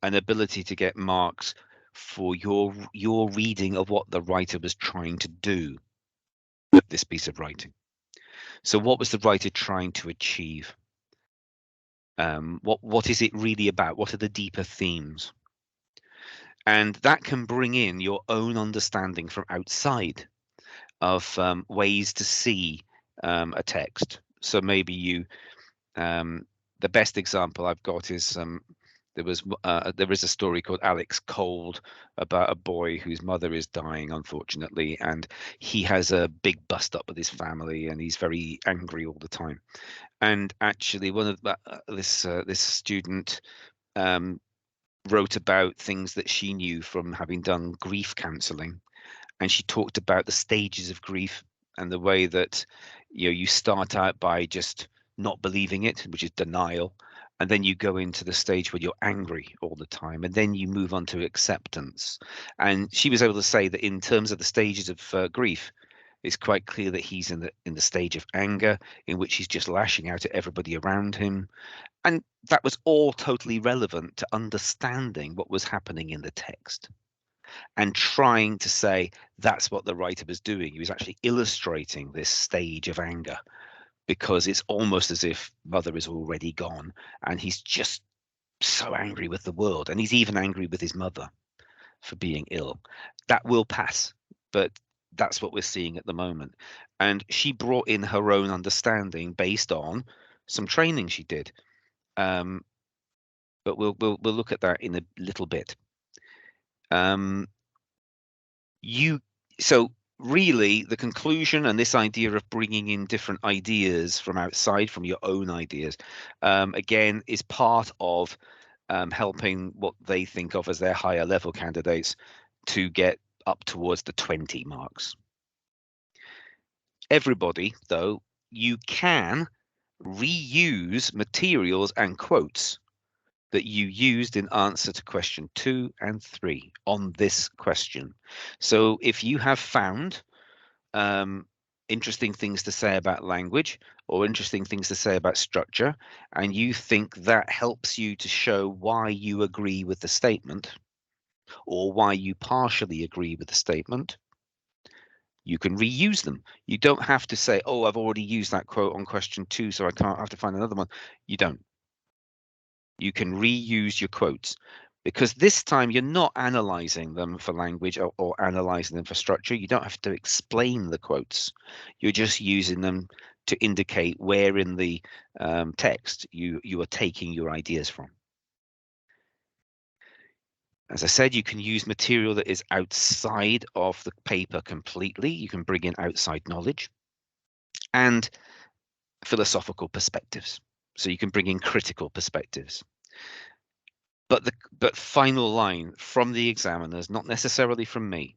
an ability to get marks for your reading of what the writer was trying to do with this piece of writing. So what was the writer trying to achieve? What is it really about? What are the deeper themes? And that can bring in your own understanding from outside of ways to see a text. So maybe you, the best example I've got is there is a story called Alex Cold about a boy whose mother is dying, unfortunately, and he has a big bust up with his family, and he's very angry all the time. And actually, one of this student wrote about things that she knew from having done grief counselling, and she talked about the stages of grief and the way that you start out by just not believing it, which is denial, and then you go into the stage where you're angry all the time, and then you move on to acceptance. And she was able to say that in terms of the stages of grief, it's quite clear that he's in the stage of anger, in which he's just lashing out at everybody around him. And that was all totally relevant to understanding what was happening in the text and trying to say that's what the writer was doing. He was actually illustrating this stage of anger, because it's almost as if mother is already gone and he's just so angry with the world, and he's even angry with his mother for being ill. That will pass, but that's what we're seeing at the moment. And she brought in her own understanding based on some training she did. But we'll look at that in a little bit. So really, the conclusion and this idea of bringing in different ideas from outside, from your own ideas, again, is part of helping what they think of as their higher level candidates to get up towards the 20 marks. Everybody, though, you can reuse materials and quotes that you used in answer to question 2 and 3 on this question. So if you have found interesting things to say about language or interesting things to say about structure, and you think that helps you to show why you agree with the statement or why you partially agree with the statement, you can reuse them. You don't have to say, oh, I've already used that quote on question 2, so I can't have to find another one. You don't. You can reuse your quotes, because this time you're not analyzing them for language or analyzing them for structure. You don't have to explain the quotes. You're just using them to indicate where in the text you are taking your ideas from. As I said, you can use material that is outside of the paper completely. You can bring in outside knowledge and philosophical perspectives. So you can bring in critical perspectives. But final line from the examiners, not necessarily from me,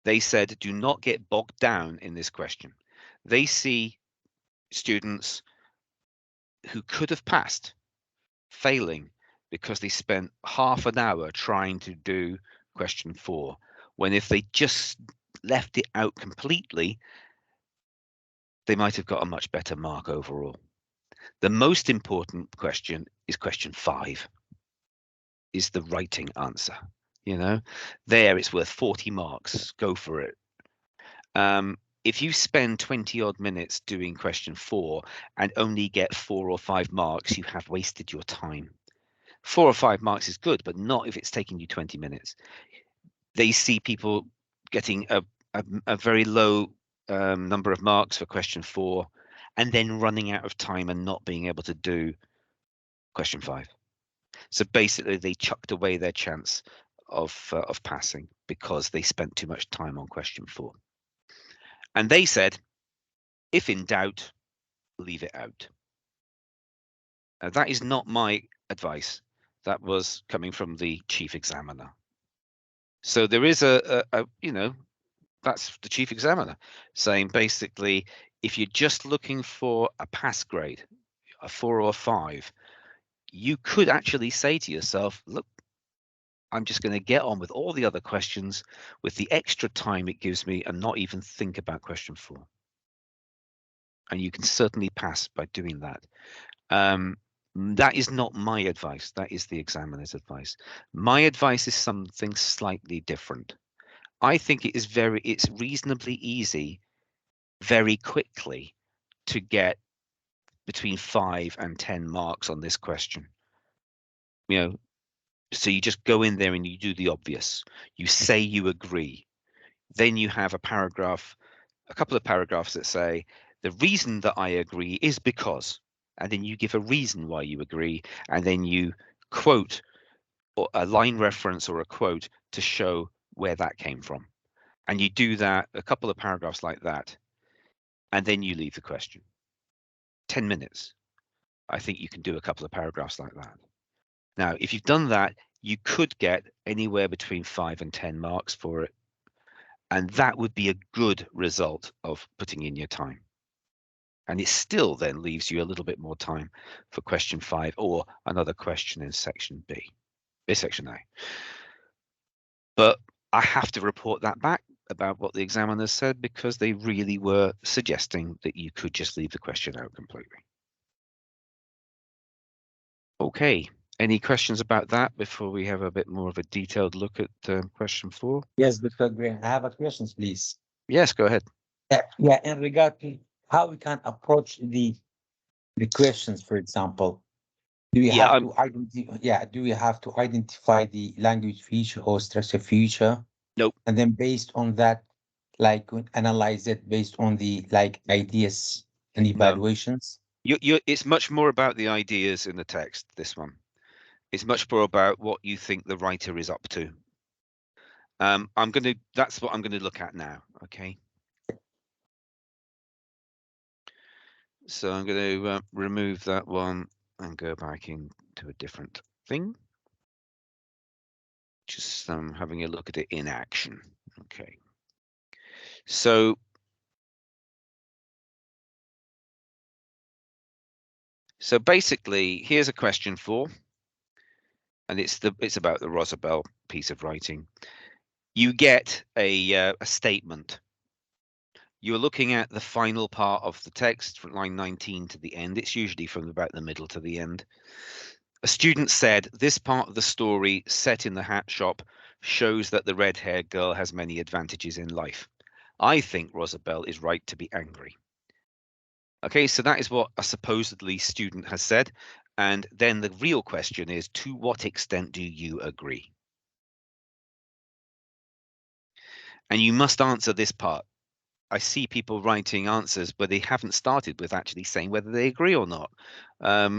they said, do not get bogged down in this question. They see students who could have passed failing because they spent half an hour trying to do question 4, when if they just left it out completely, they might have got a much better mark overall. The most important question is question 5, is the writing answer. You know, there it's worth 40 marks. Go for it. If you spend 20 odd minutes doing question 4 and only get 4 or 5 marks, you have wasted your time. 4 or 5 marks is good, but not if it's taking you 20 minutes. They see people getting a very low number of marks for question 4 and then running out of time and not being able to do question 5. So basically they chucked away their chance of passing because they spent too much time on question 4. And they said, if in doubt, leave it out. That is not my advice. That was coming from the chief examiner. So there is a you know, that's the chief examiner saying basically, if you're just looking for a pass grade, a 4 or 5, you could actually say to yourself, look, I'm just going to get on with all the other questions with the extra time it gives me and not even think about question 4. And you can certainly pass by doing that. That is not my advice. That is the examiner's advice. My advice is something slightly different. I think it's reasonably easy very quickly to get between 5 and 10 marks on this question. You know, so you just go in there and you do the obvious. You say you agree. Then you have a couple of paragraphs that say, the reason that I agree is because, and then you give a reason why you agree, and then you quote or a line reference or a quote to show where that came from. And you do that, a couple of paragraphs like that, and then you leave the question. 10 minutes. I think you can do a couple of paragraphs like that. Now, if you've done that, you could get anywhere between 5 and 10 marks for it. And that would be a good result of putting in your time. And it still then leaves you a little bit more time for question 5 or another question in section section A. But I have to report that back about what the examiners said, because they really were suggesting that you could just leave the question out completely. Okay, any questions about that before we have a bit more of a detailed look at question 4? Yes, Dr. Graeme, I have a question, please. Yes, go ahead. Yeah, in regard to how we can approach the questions, for example, do we Yeah, have to identify? Do we have to identify the language feature or structure feature? Nope. And then based on that, like analyze it based on the ideas and evaluations. It's much more about the ideas in the text. This one, it's much more about what you think the writer is up to. That's what I'm going to look at now. Okay. So I'm going to remove that one and go back into a different thing. Just having a look at it in action. Okay. So basically, here's a question 4, and it's about the Rosabelle piece of writing. You get a statement. You're looking at the final part of the text from line 19 to the end. It's usually from about the middle to the end. A student said, this part of the story set in the hat shop shows that the red-haired girl has many advantages in life. I think Rosabelle is right to be angry. Okay, so that is what a supposedly student has said. And then the real question is, to what extent do you agree? And you must answer this part. I see people writing answers, but they haven't started with actually saying whether they agree or not.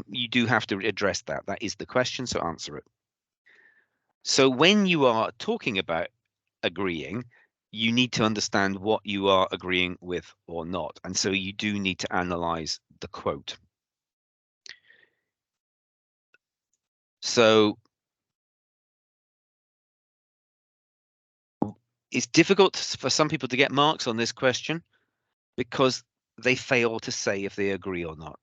You do have to address that. That is the question, so answer it. So when you are talking about agreeing, you need to understand what you are agreeing with or not. And so you do need to analyze the quote. So it's difficult for some people to get marks on this question because they fail to say if they agree or not.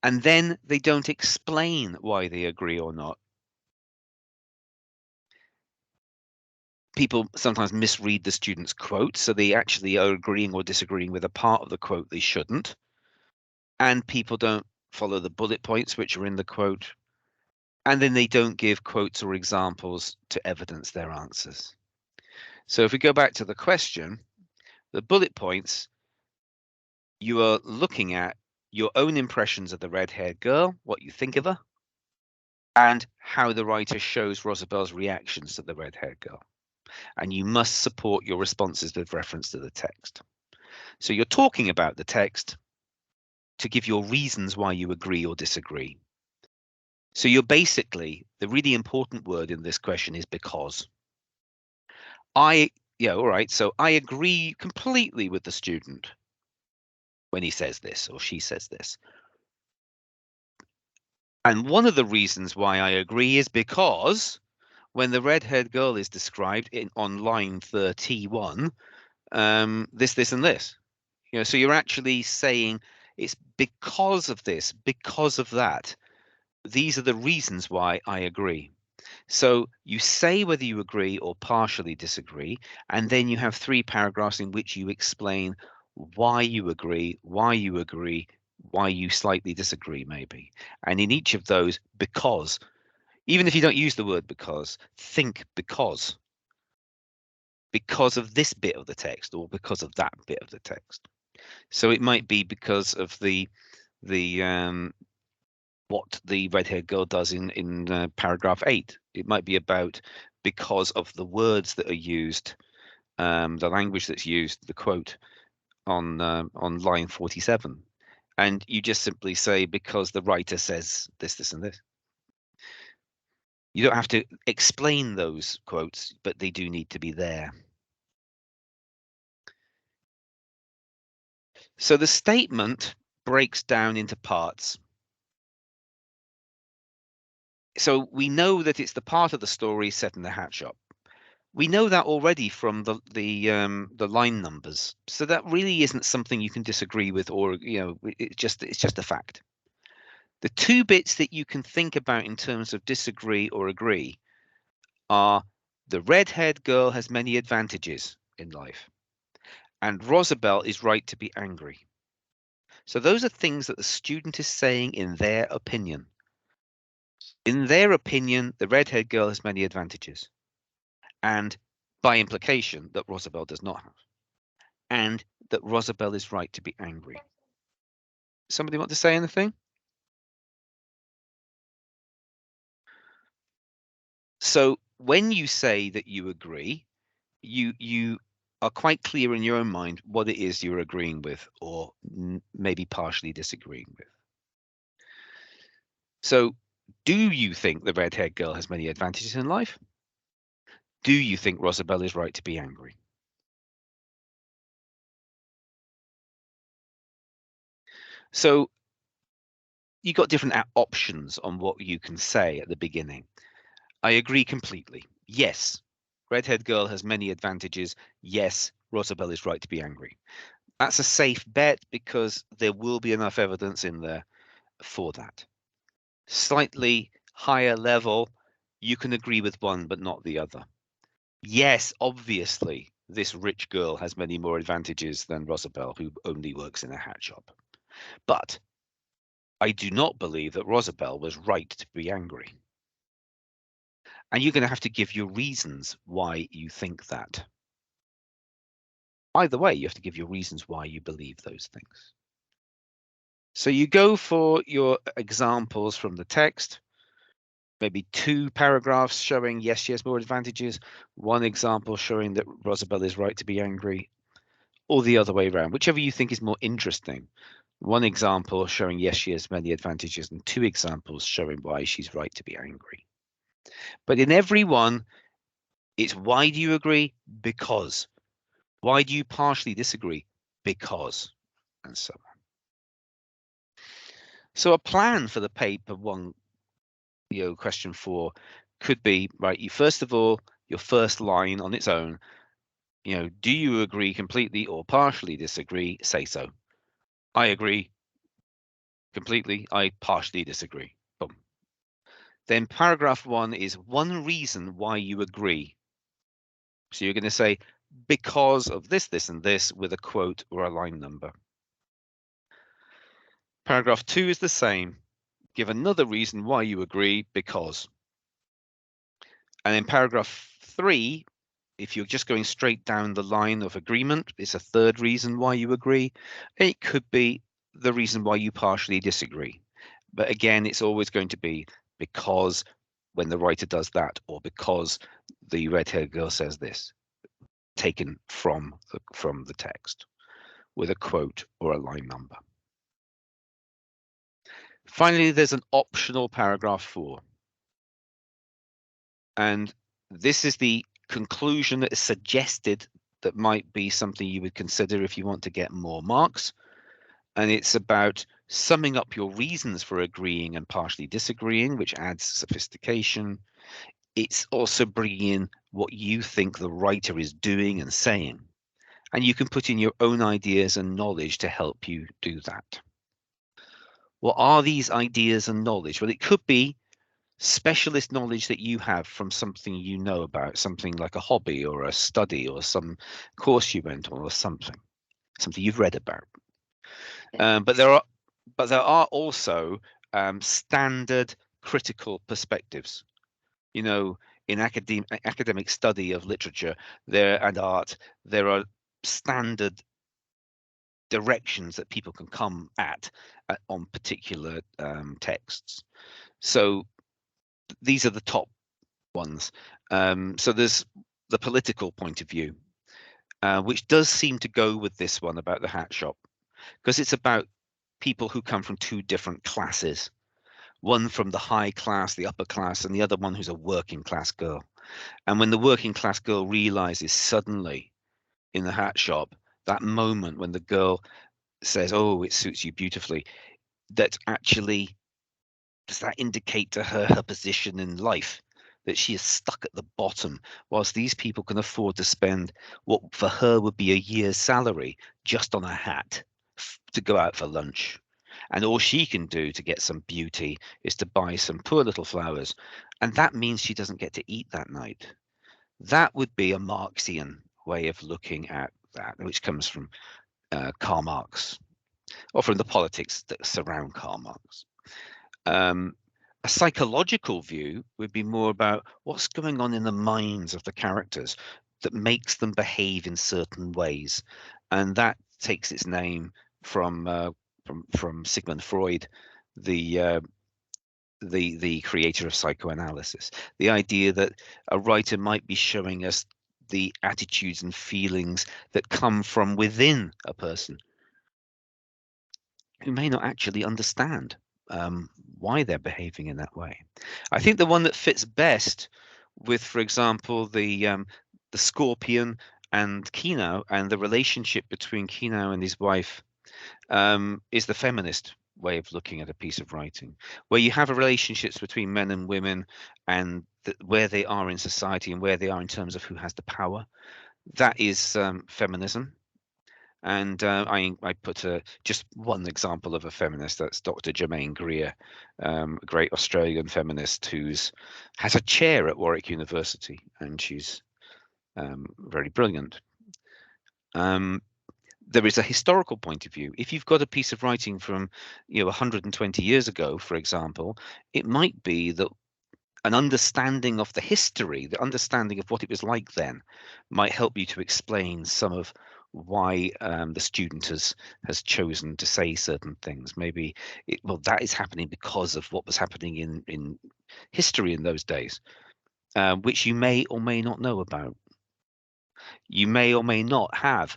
And then they don't explain why they agree or not. People sometimes misread the student's quote, so they actually are agreeing or disagreeing with a part of the quote they shouldn't. And people don't follow the bullet points which are in the quote. And then they don't give quotes or examples to evidence their answers. So if we go back to the question, the bullet points, you are looking at your own impressions of the red-haired girl, what you think of her, and how the writer shows Rosabel's reactions to the red-haired girl. And you must support your responses with reference to the text. So you're talking about the text to give your reasons why you agree or disagree. So you're basically, the really important word in this question is because. All right, so I agree completely with the student when he says this or she says this. And one of the reasons why I agree is because when the red-haired girl is described on line 31, this, and this. So you're actually saying it's because of this, because of that. These are the reasons why I agree. So you say whether you agree or partially disagree, and then you have 3 paragraphs in which you explain why you agree, why you slightly disagree, maybe. And in each of those, because, even if you don't use the word because, think because of this bit of the text or because of that bit of the text. So it might be because of the what the red-haired girl does in paragraph 8. It might be about because of the words that are used, the language that's used, the quote on line 47. And you just simply say because the writer says this, this, and this. You don't have to explain those quotes, but they do need to be there. So the statement breaks down into parts. So we know that it's the part of the story set in the hat shop. We know that already from the line numbers. So that really isn't something you can disagree with, or it's just a fact. The 2 bits that you can think about in terms of disagree or agree are the red-haired girl has many advantages in life, and Rosabel is right to be angry. So those are things that the student is saying in their opinion. In their opinion, the red-haired girl has many advantages, and by implication that Rosabel does not have, and that Rosabel is right to be angry. Somebody want to say anything? So when you say that you agree, you are quite clear in your own mind what it is you're agreeing with, or maybe partially disagreeing with. So do you think the red-haired girl has many advantages in life? Do you think Rosabel is right to be angry? So you got different options on what you can say at the beginning. I agree completely. Yes, red-haired girl has many advantages. Yes, Rosabel is right to be angry. That's a safe bet because there will be enough evidence in there for that. Slightly higher level, you can agree with one but not the other. Yes, obviously, this rich girl has many more advantages than Rosabel, who only works in a hat shop. But I do not believe that Rosabel was right to be angry. And you're going to have to give your reasons why you think that. Either way, you have to give your reasons why you believe those things. So you go for your examples from the text, maybe 2 paragraphs showing yes, she has more advantages, 1 example showing that Rosabel is right to be angry, or the other way around, whichever you think is more interesting. 1 example showing yes, she has many advantages, and 2 examples showing why she's right to be angry. But in every one, it's why do you agree? Because. Why do you partially disagree? Because, and so on. So a plan for the paper 1, question 4 could be, right, you first of all, your first line on its own, You know, do you agree completely or partially disagree? Say so. I agree completely. I partially disagree. Boom. Then paragraph 1 is one reason why you agree. So you're going to say, because of this, this, and this, with a quote or a line number. Paragraph 2 is the same. Give another reason why you agree, because. And in paragraph 3, if you're just going straight down the line of agreement, it's a third reason why you agree. It could be the reason why you partially disagree. But again, it's always going to be because when the writer does that, or because the red-haired girl says this, taken from the text with a quote or a line number. Finally, there's an optional paragraph 4. And this is the conclusion that is suggested that might be something you would consider if you want to get more marks. And it's about summing up your reasons for agreeing and partially disagreeing, which adds sophistication. It's also bringing in what you think the writer is doing and saying. And you can put in your own ideas and knowledge to help you do that. What are these ideas and knowledge? Well, it could be specialist knowledge that you have from something you know about, something like a hobby or a study or some course you went on or something you've read about. But there are also standard critical perspectives. You know, in academic study of literature and art, there are standard directions that people can come at on particular texts. So these are the top ones. So there's the political point of view, which does seem to go with this one about the hat shop, because it's about people who come from two different classes, one from the high class, the upper class, and the other one who's a working class girl. And when the working class girl realizes suddenly in the hat shop, that moment when the girl says, "Oh, it suits you beautifully," that actually does that indicate to her position in life, that she is stuck at the bottom, whilst these people can afford to spend what for her would be a year's salary just on a hat to go out for lunch. And all she can do to get some beauty is to buy some poor little flowers. And that means she doesn't get to eat that night. That would be a Marxian way of looking at that, which comes from Karl Marx, or from the politics that surround Karl Marx. A psychological view would be more about what's going on in the minds of the characters that makes them behave in certain ways, and that takes its name from Sigmund Freud, the creator of psychoanalysis. The idea that a writer might be showing us the attitudes and feelings that come from within a person who may not actually understand why they're behaving in that way. I think the one that fits best with, for example, the Scorpion and Kino, and the relationship between Kino and his wife, is the feminist way of looking at a piece of writing, where you have relationships between men and women, and where they are in society and where they are in terms of who has the power. That is feminism. And I put just one example of a feminist. That's Dr. Germaine Greer, a great Australian feminist who's has a chair at Warwick University, and she's very brilliant. There is a historical point of view. If you've got a piece of writing from 120 years ago, for example, it might be that an understanding of the history, the understanding of what it was like then, might help you to explain some of why the student has chosen to say certain things. Maybe that is happening because of what was happening in history in those days, which you may or may not know about. You may or may not have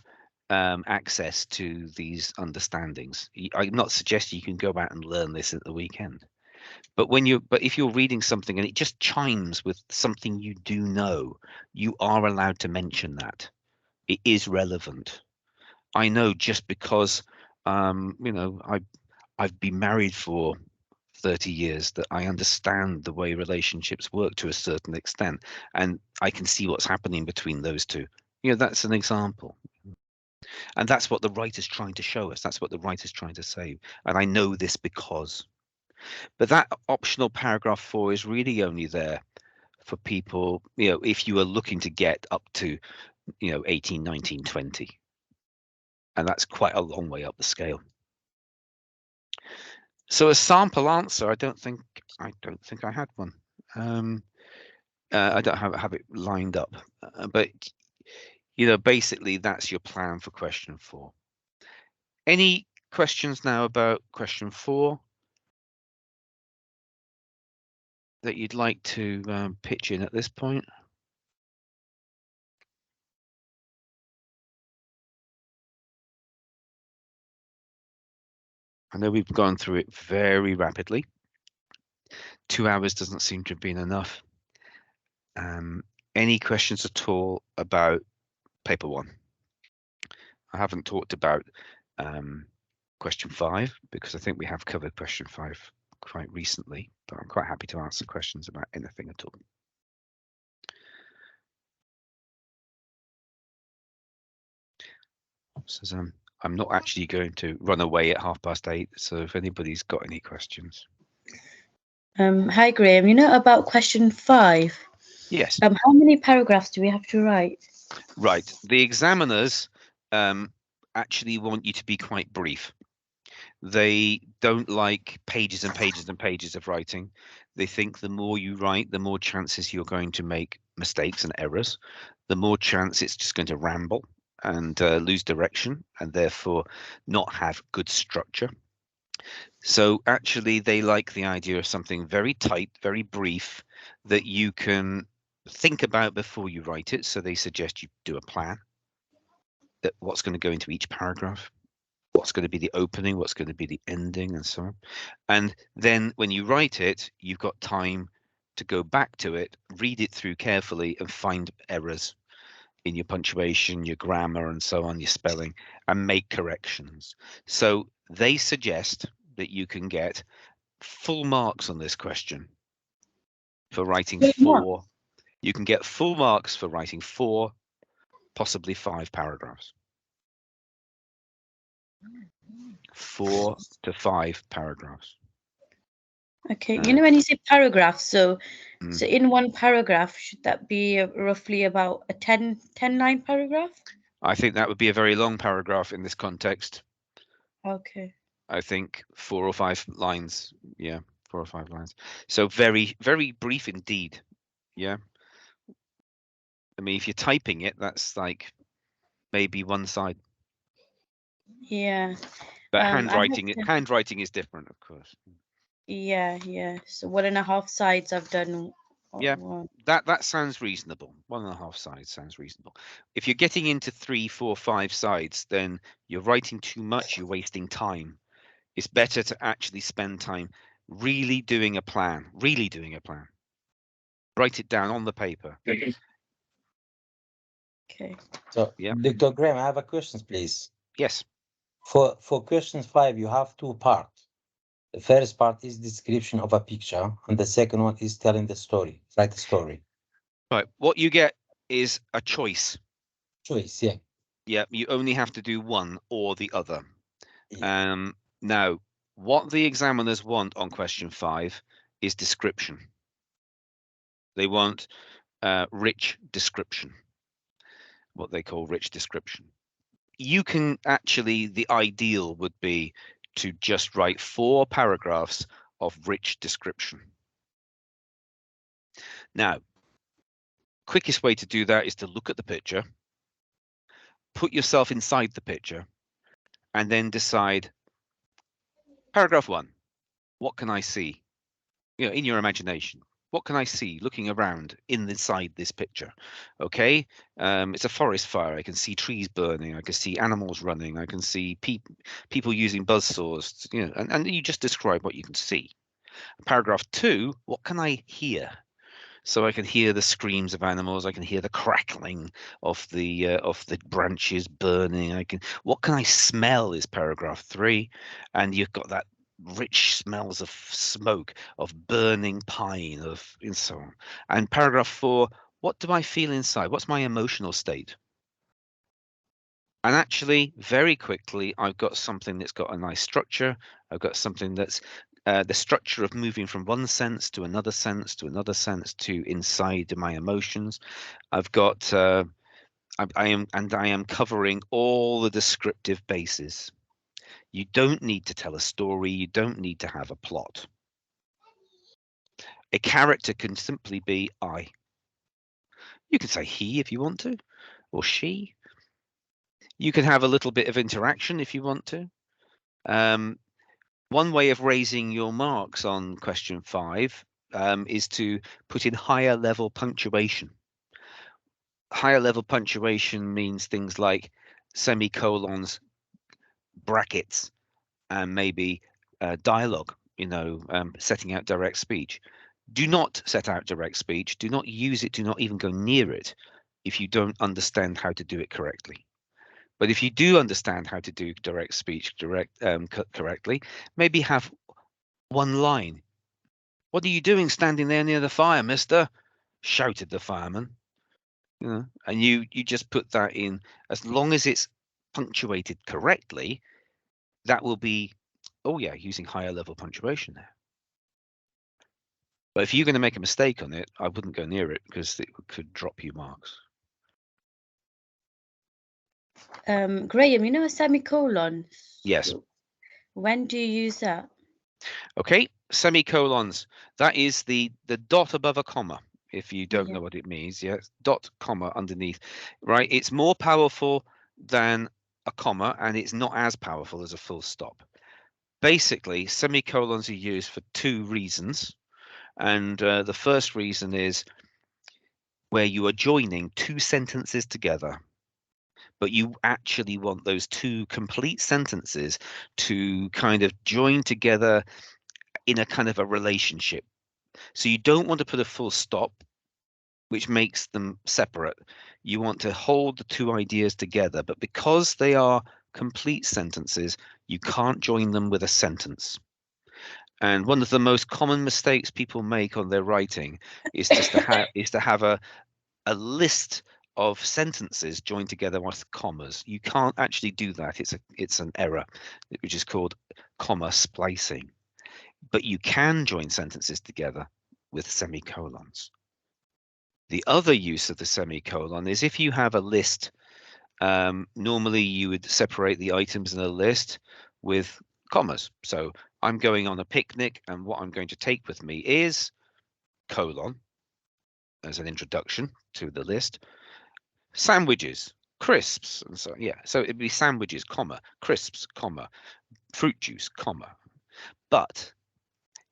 access to these understandings. I'm not suggesting you can go out and learn this at the weekend. But if you're reading something and it just chimes with something you do know, you are allowed to mention that. It is relevant. I know just because I've been married for 30 years that I understand the way relationships work to a certain extent, and I can see what's happening between those two That's an example. And that's what the writer's trying to show us. That's what the writer's trying to say. And I know this because. But that optional paragraph 4 is really only there for people, if you are looking to get up to, 18, 19, 20. And that's quite a long way up the scale. So a sample answer, I don't think I had one. I don't have it lined up, but basically that's your plan for question 4. Any questions now about question 4 that you'd like to pitch in at this point? I know we've gone through it very rapidly. 2 hours doesn't seem to have been enough. Any questions at all about paper 1? I haven't talked about question 5 because I think we have covered question 5 quite recently, but I'm quite happy to answer questions about anything at all. So I'm not actually going to run away at 8:30, so if anybody's got any questions. Hi, Graeme. About question 5? Yes. How many paragraphs do we have to write? Right. The examiners actually want you to be quite brief. They don't like pages and pages and pages of writing. They think the more you write, the more chances you're going to make mistakes and errors, the more chance it's just going to ramble and lose direction and therefore not have good structure. So actually they like the idea of something very tight, very brief that you can think about before you write it. So they suggest you do a plan, that what's going to go into each paragraph, what's going to be the opening, what's going to be the ending, and so on. And then when you write it, you've got time to go back to it, read it through carefully and find errors in your punctuation, your grammar, and so on, your spelling, and make corrections. So they suggest that you can get full marks on this question for writing 4. You can get full marks for writing 4, possibly 5 paragraphs. 4 to 5 paragraphs. Okay, when you say paragraph, so in one paragraph, should that be roughly about a 10-line paragraph? I think that would be a very long paragraph in this context. Okay. I think 4 or 5 lines. Yeah, 4 or 5 lines. So very, very brief indeed. Yeah. I mean, if you're typing it, that's like maybe 1 side. Yeah. But handwriting is different, of course. Yeah. So 1.5 sides I've done. Yeah, that sounds reasonable. 1.5 sides sounds reasonable. If you're getting into 3, 4, 5 sides, then you're writing too much, you're wasting time. It's better to actually spend time really doing a plan. Write it down on the paper. Okay. So, yeah. Dr. Graeme, I have a question, please. Yes. For question 5, you have 2 parts. The first part is description of a picture, and the second one is telling the story. Write the story. Right. What you get is a choice. Choice, yeah. Yeah. You only have to do one or the other. Yeah. Now, what the examiners want on question 5 is description. They want rich description, what they call rich description. You can actually, the ideal would be to just write 4 paragraphs of rich description. Now, quickest way to do that is to look at the picture, put yourself inside the picture, and then decide, paragraph 1, what can I see? In your imagination, what can I see looking around inside this picture? Okay, it's a forest fire. I can see trees burning. I can see animals running. I can see people using buzzsaws. And you just describe what you can see. Paragraph 2, what can I hear? So I can hear the screams of animals. I can hear the crackling of the branches burning. What can I smell? Is paragraph 3, and you've got that rich smells of smoke, of burning pine, and so on. And paragraph 4, what do I feel inside? What's my emotional state? And actually, very quickly, I've got something that's got a nice structure. I've got something that's the structure of moving from one sense to another sense to another sense to inside my emotions. I've got I am covering all the descriptive bases. You don't need to tell a story. You don't need to have a plot. A character can simply be I. You can say he if you want to, or she. You can have a little bit of interaction if you want to. One way of raising your marks on question 5 is to put in higher level punctuation. Higher level punctuation means things like semicolons, brackets, and maybe dialogue, setting out direct speech. Do not set out direct speech. Do not use it. Do not even go near it if you don't understand how to do it correctly. But if you do understand how to do direct speech correctly, maybe have one line. "What are you doing standing there near the fire, mister?" shouted the fireman. And you just put that in. As long as it's punctuated correctly, that will be, oh yeah, using higher level punctuation there. But if you're going to make a mistake on it, I wouldn't go near it because it could drop you marks. Graeme, you know a semicolon? Yes. When do you use that? Okay, semicolons. That is the dot above a comma. If you don't Yeah. know what it means, yes, dot, comma underneath, right? It's more powerful than a comma, and it's not as powerful as a full stop. Basically, semicolons are used for 2 reasons. And the first reason is where you are joining 2 sentences together, but you actually want those 2 complete sentences to kind of join together in a kind of a relationship. So you don't want to put a full stop, which makes them separate. You want to hold the 2 ideas together, but because they are complete sentences, you can't join them with a sentence. And one of the most common mistakes people make on their writing is just to have a list of sentences joined together with commas. You can't actually do that. It's an error, which is called comma splicing. But you can join sentences together with semicolons. The other use of the semicolon is if you have a list. Normally, you would separate the items in a list with commas. So I'm going on a picnic, and what I'm going to take with me is colon as an introduction to the list. Sandwiches, crisps, and so yeah. So it'd be sandwiches, comma, crisps, comma, fruit juice, comma. But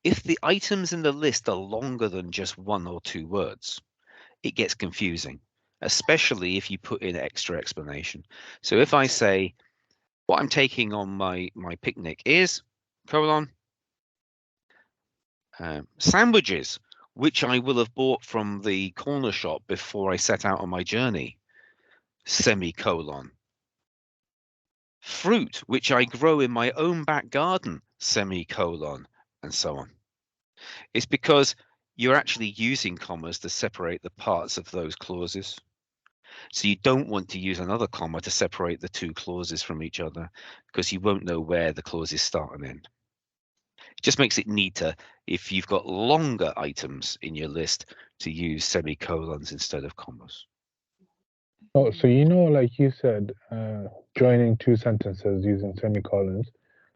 if the items in the list are longer than just 1 or 2 words, it gets confusing, especially if you put in extra explanation. So if I say, what I'm taking on my picnic is, colon, sandwiches, which I will have bought from the corner shop before I set out on my journey, semicolon. Fruit, which I grow in my own back garden, semicolon, and so on. It's because you're actually using commas to separate the parts of those clauses. So you don't want to use another comma to separate the 2 clauses from each other because you won't know where the clauses start and end. It just makes it neater if you've got longer items in your list to use semicolons instead of commas. Oh, so like you said, joining 2 sentences using semicolons.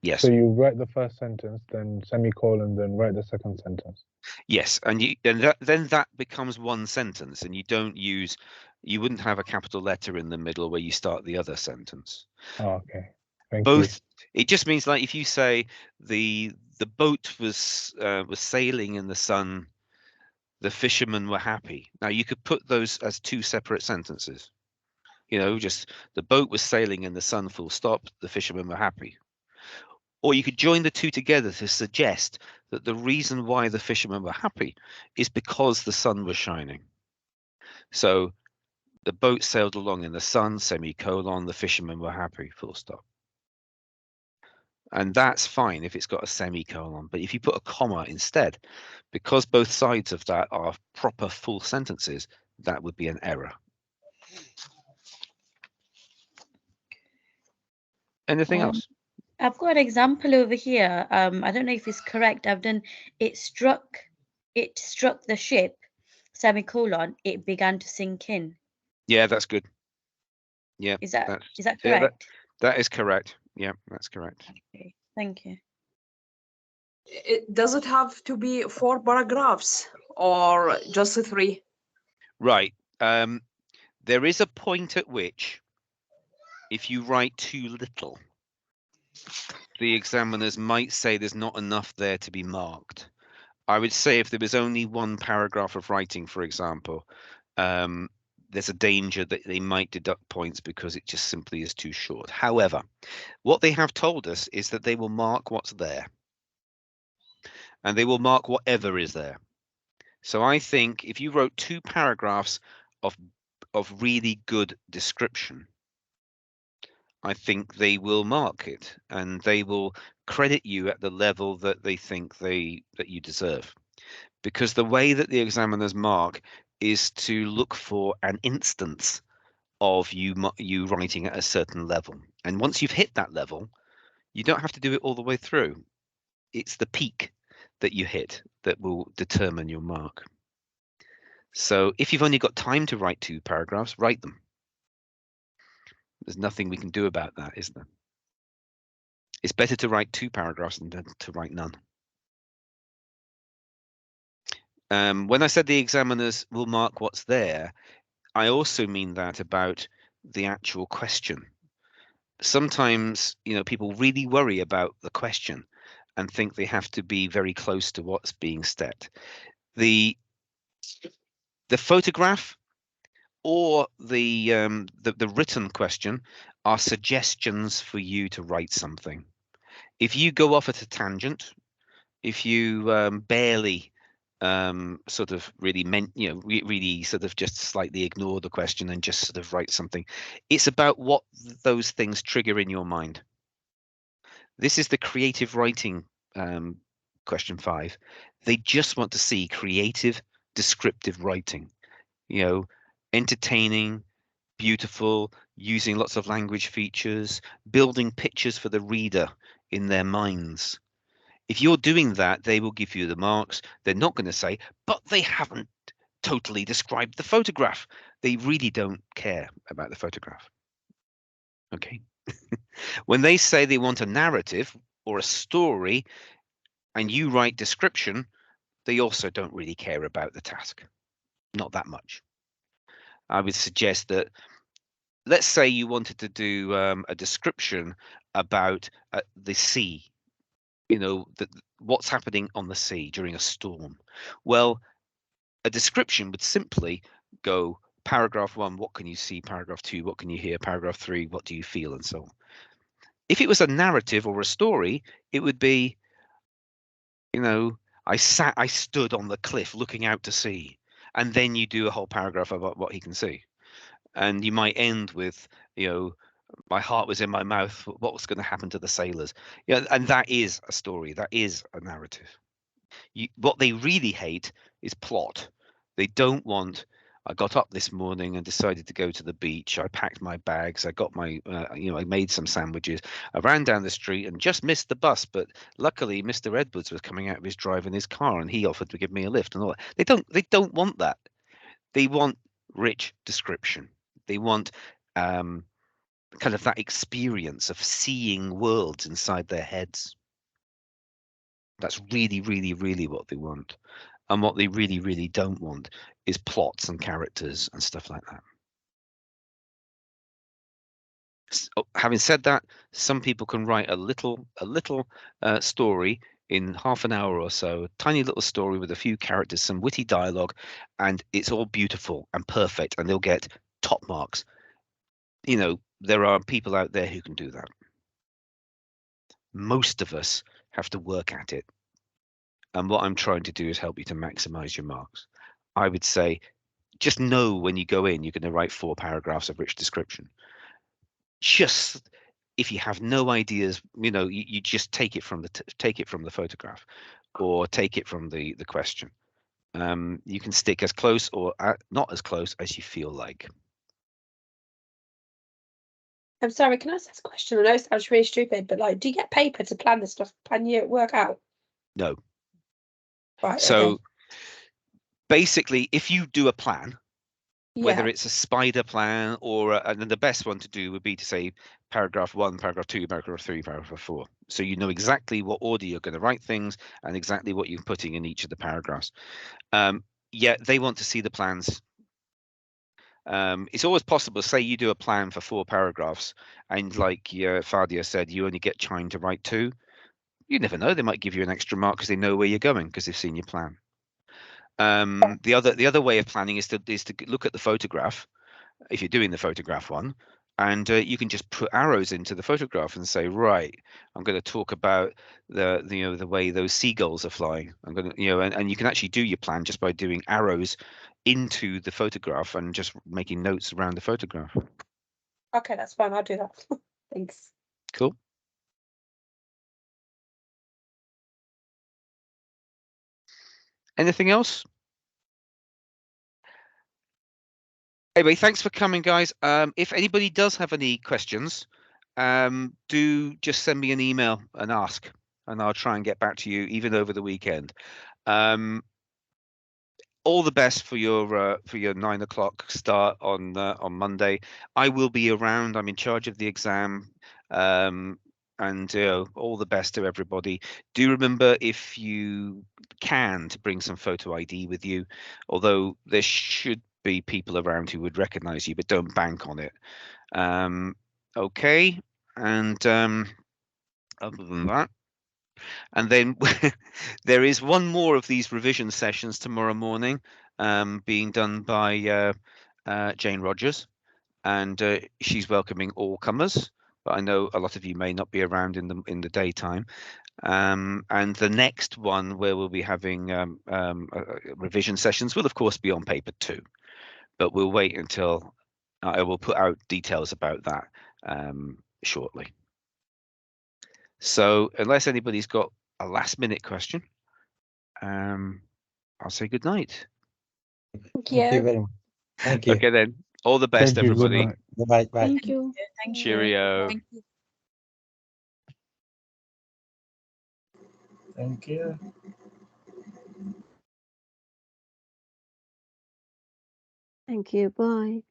Yes. So you write the first sentence, then semicolon, then write the second sentence. Yes, and then that becomes one sentence, and you wouldn't have a capital letter in the middle where you start the other sentence. Oh, okay. Thank you. It just means, like, if you say the boat was sailing in the sun, the fishermen were happy. Now you could put those as 2 separate sentences. Just the boat was sailing in the sun, full stop, the fishermen were happy. Or you could join the 2 together to suggest that the reason why the fishermen were happy is because the sun was shining. So the boat sailed along in the sun, semicolon, the fishermen were happy, full stop. And that's fine if it's got a semicolon. But if you put a comma instead, because both sides of that are proper full sentences, that would be an error. Anything else? I've got an example over here. I don't know if it's correct. I've done it struck the ship, semicolon, it began to sink in. Yeah, that's good. Yeah, Is that that's is that yeah, correct? that is correct. Yeah, that's correct. Okay, thank you. Does it have to be 4 paragraphs or just 3? Right. There is a point at which, if you write too little, the examiners might say there's not enough there to be marked. I would say if there was only 1 paragraph of writing, for example, there's a danger that they might deduct points because it just simply is too short. However, what they have told us is that they will mark what's there, and they will mark whatever is there. So I think if you wrote 2 paragraphs of really good description, I think they will mark it, and they will credit you at the level that they think that you deserve. Because the way that the examiners mark is to look for an instance of you writing at a certain level. And once you've hit that level, you don't have to do it all the way through. It's the peak that you hit that will determine your mark. So if you've only got time to write 2 paragraphs, write them. There's nothing we can do about that, is there? It's better to write 2 paragraphs than to write none. When I said the examiners will mark what's there, I also mean that about the actual question. Sometimes, people really worry about the question and think they have to be very close to what's being set. The photograph or the written question are suggestions for you to write something. If you go off at a tangent, if you barely sort of really really sort of just slightly ignore the question and just sort of write something, it's about what those things trigger in your mind. This is the creative writing question 5. They just want to see creative, descriptive writing, entertaining, beautiful, using lots of language features, building pictures for the reader in their minds. If you're doing that, they will give you the marks. They're not going to say, but they haven't totally described the photograph. They really don't care about the photograph. Okay. When they say they want a narrative or a story and you write description, they also don't really care about the task. Not that much. I would suggest that, let's say you wanted to do a description about the sea, what's happening on the sea during a storm. Well, a description would simply go paragraph 1, what can you see? Paragraph 2, what can you hear? Paragraph 3, what do you feel? And so on. If it was a narrative or a story, it would be, I stood on the cliff looking out to sea. And then you do a whole paragraph about what he can see. And you might end with, my heart was in my mouth. What was going to happen to the sailors? Yeah, and that is a story. That is a narrative. What they really hate is plot. They don't want, I got up this morning and decided to go to the beach. I packed my bags. I got my, I made some sandwiches. I ran down the street and just missed the bus. But luckily, Mr. Edwards was coming out of his drive in his car and he offered to give me a lift and all that. They don't want that. They want rich description. They want kind of that experience of seeing worlds inside their heads. That's really, really, really what they want. And what they really, really don't want is plots and characters and stuff like that. So, having said that, some people can write a little story in half an hour or so, a tiny little story with a few characters, some witty dialogue, and it's all beautiful and perfect, and they'll get top marks. There are people out there who can do that. Most of us have to work at it. And what I'm trying to do is help you to maximize your marks. I would say, just know when you go in, you're going to write 4 paragraphs of rich description. Just if you have no ideas, you just take it from the photograph, or take it from the question. You can stick as close or not as close as you feel like. I'm sorry, can I ask this question? I know it sounds really stupid, but like, do you get paper to plan this stuff, plan your work out? No. Right. So Okay. basically, if you do a plan, whether Yeah. it's a spider plan or and then the best one to do would be to say paragraph 1, paragraph 2, paragraph 3, paragraph 4. So you know exactly what order you're going to write things and exactly what you're putting in each of the paragraphs. Yeah, they want to see the plans. It's always possible, say you do a plan for 4 paragraphs and like Fadia said, you only get Chine to write 2. You never know, they might give you an extra mark because they know where you're going because they've seen your plan. The other way of planning is to look at the photograph if you're doing the photograph one, and you can just put arrows into the photograph and say, right, I'm going to talk about the way those seagulls are flying. I'm going to and you can actually do your plan just by doing arrows into the photograph and just making notes around the photograph. Okay, that's fine. I'll do that. Thanks. Cool. Anything else? Anyway, thanks for coming, guys. If anybody does have any questions, do just send me an email and ask, and I'll try and get back to you even over the weekend. All the best for your 9 o'clock start on Monday. I will be around. I'm in charge of the exam. And all the best to everybody. Do remember, if you can, to bring some photo ID with you, although there should be people around who would recognize you, but don't bank on it. Okay, and other than that, and then there is one more of these revision sessions tomorrow morning, being done by Jane Rogers, and she's welcoming all comers. But I know a lot of you may not be around in the daytime. And the next one where we'll be having revision sessions will of course be on paper too, but we'll wait until I will put out details about that shortly. So unless anybody's got a last minute question, I'll say good night. Thank Thank you you. very much. Thank you. Okay then, all the best, Thank you. Good everybody. night. Bye bye. Thank you. Thank you. Cheerio. Thank you. Thank you. Thank you. Bye.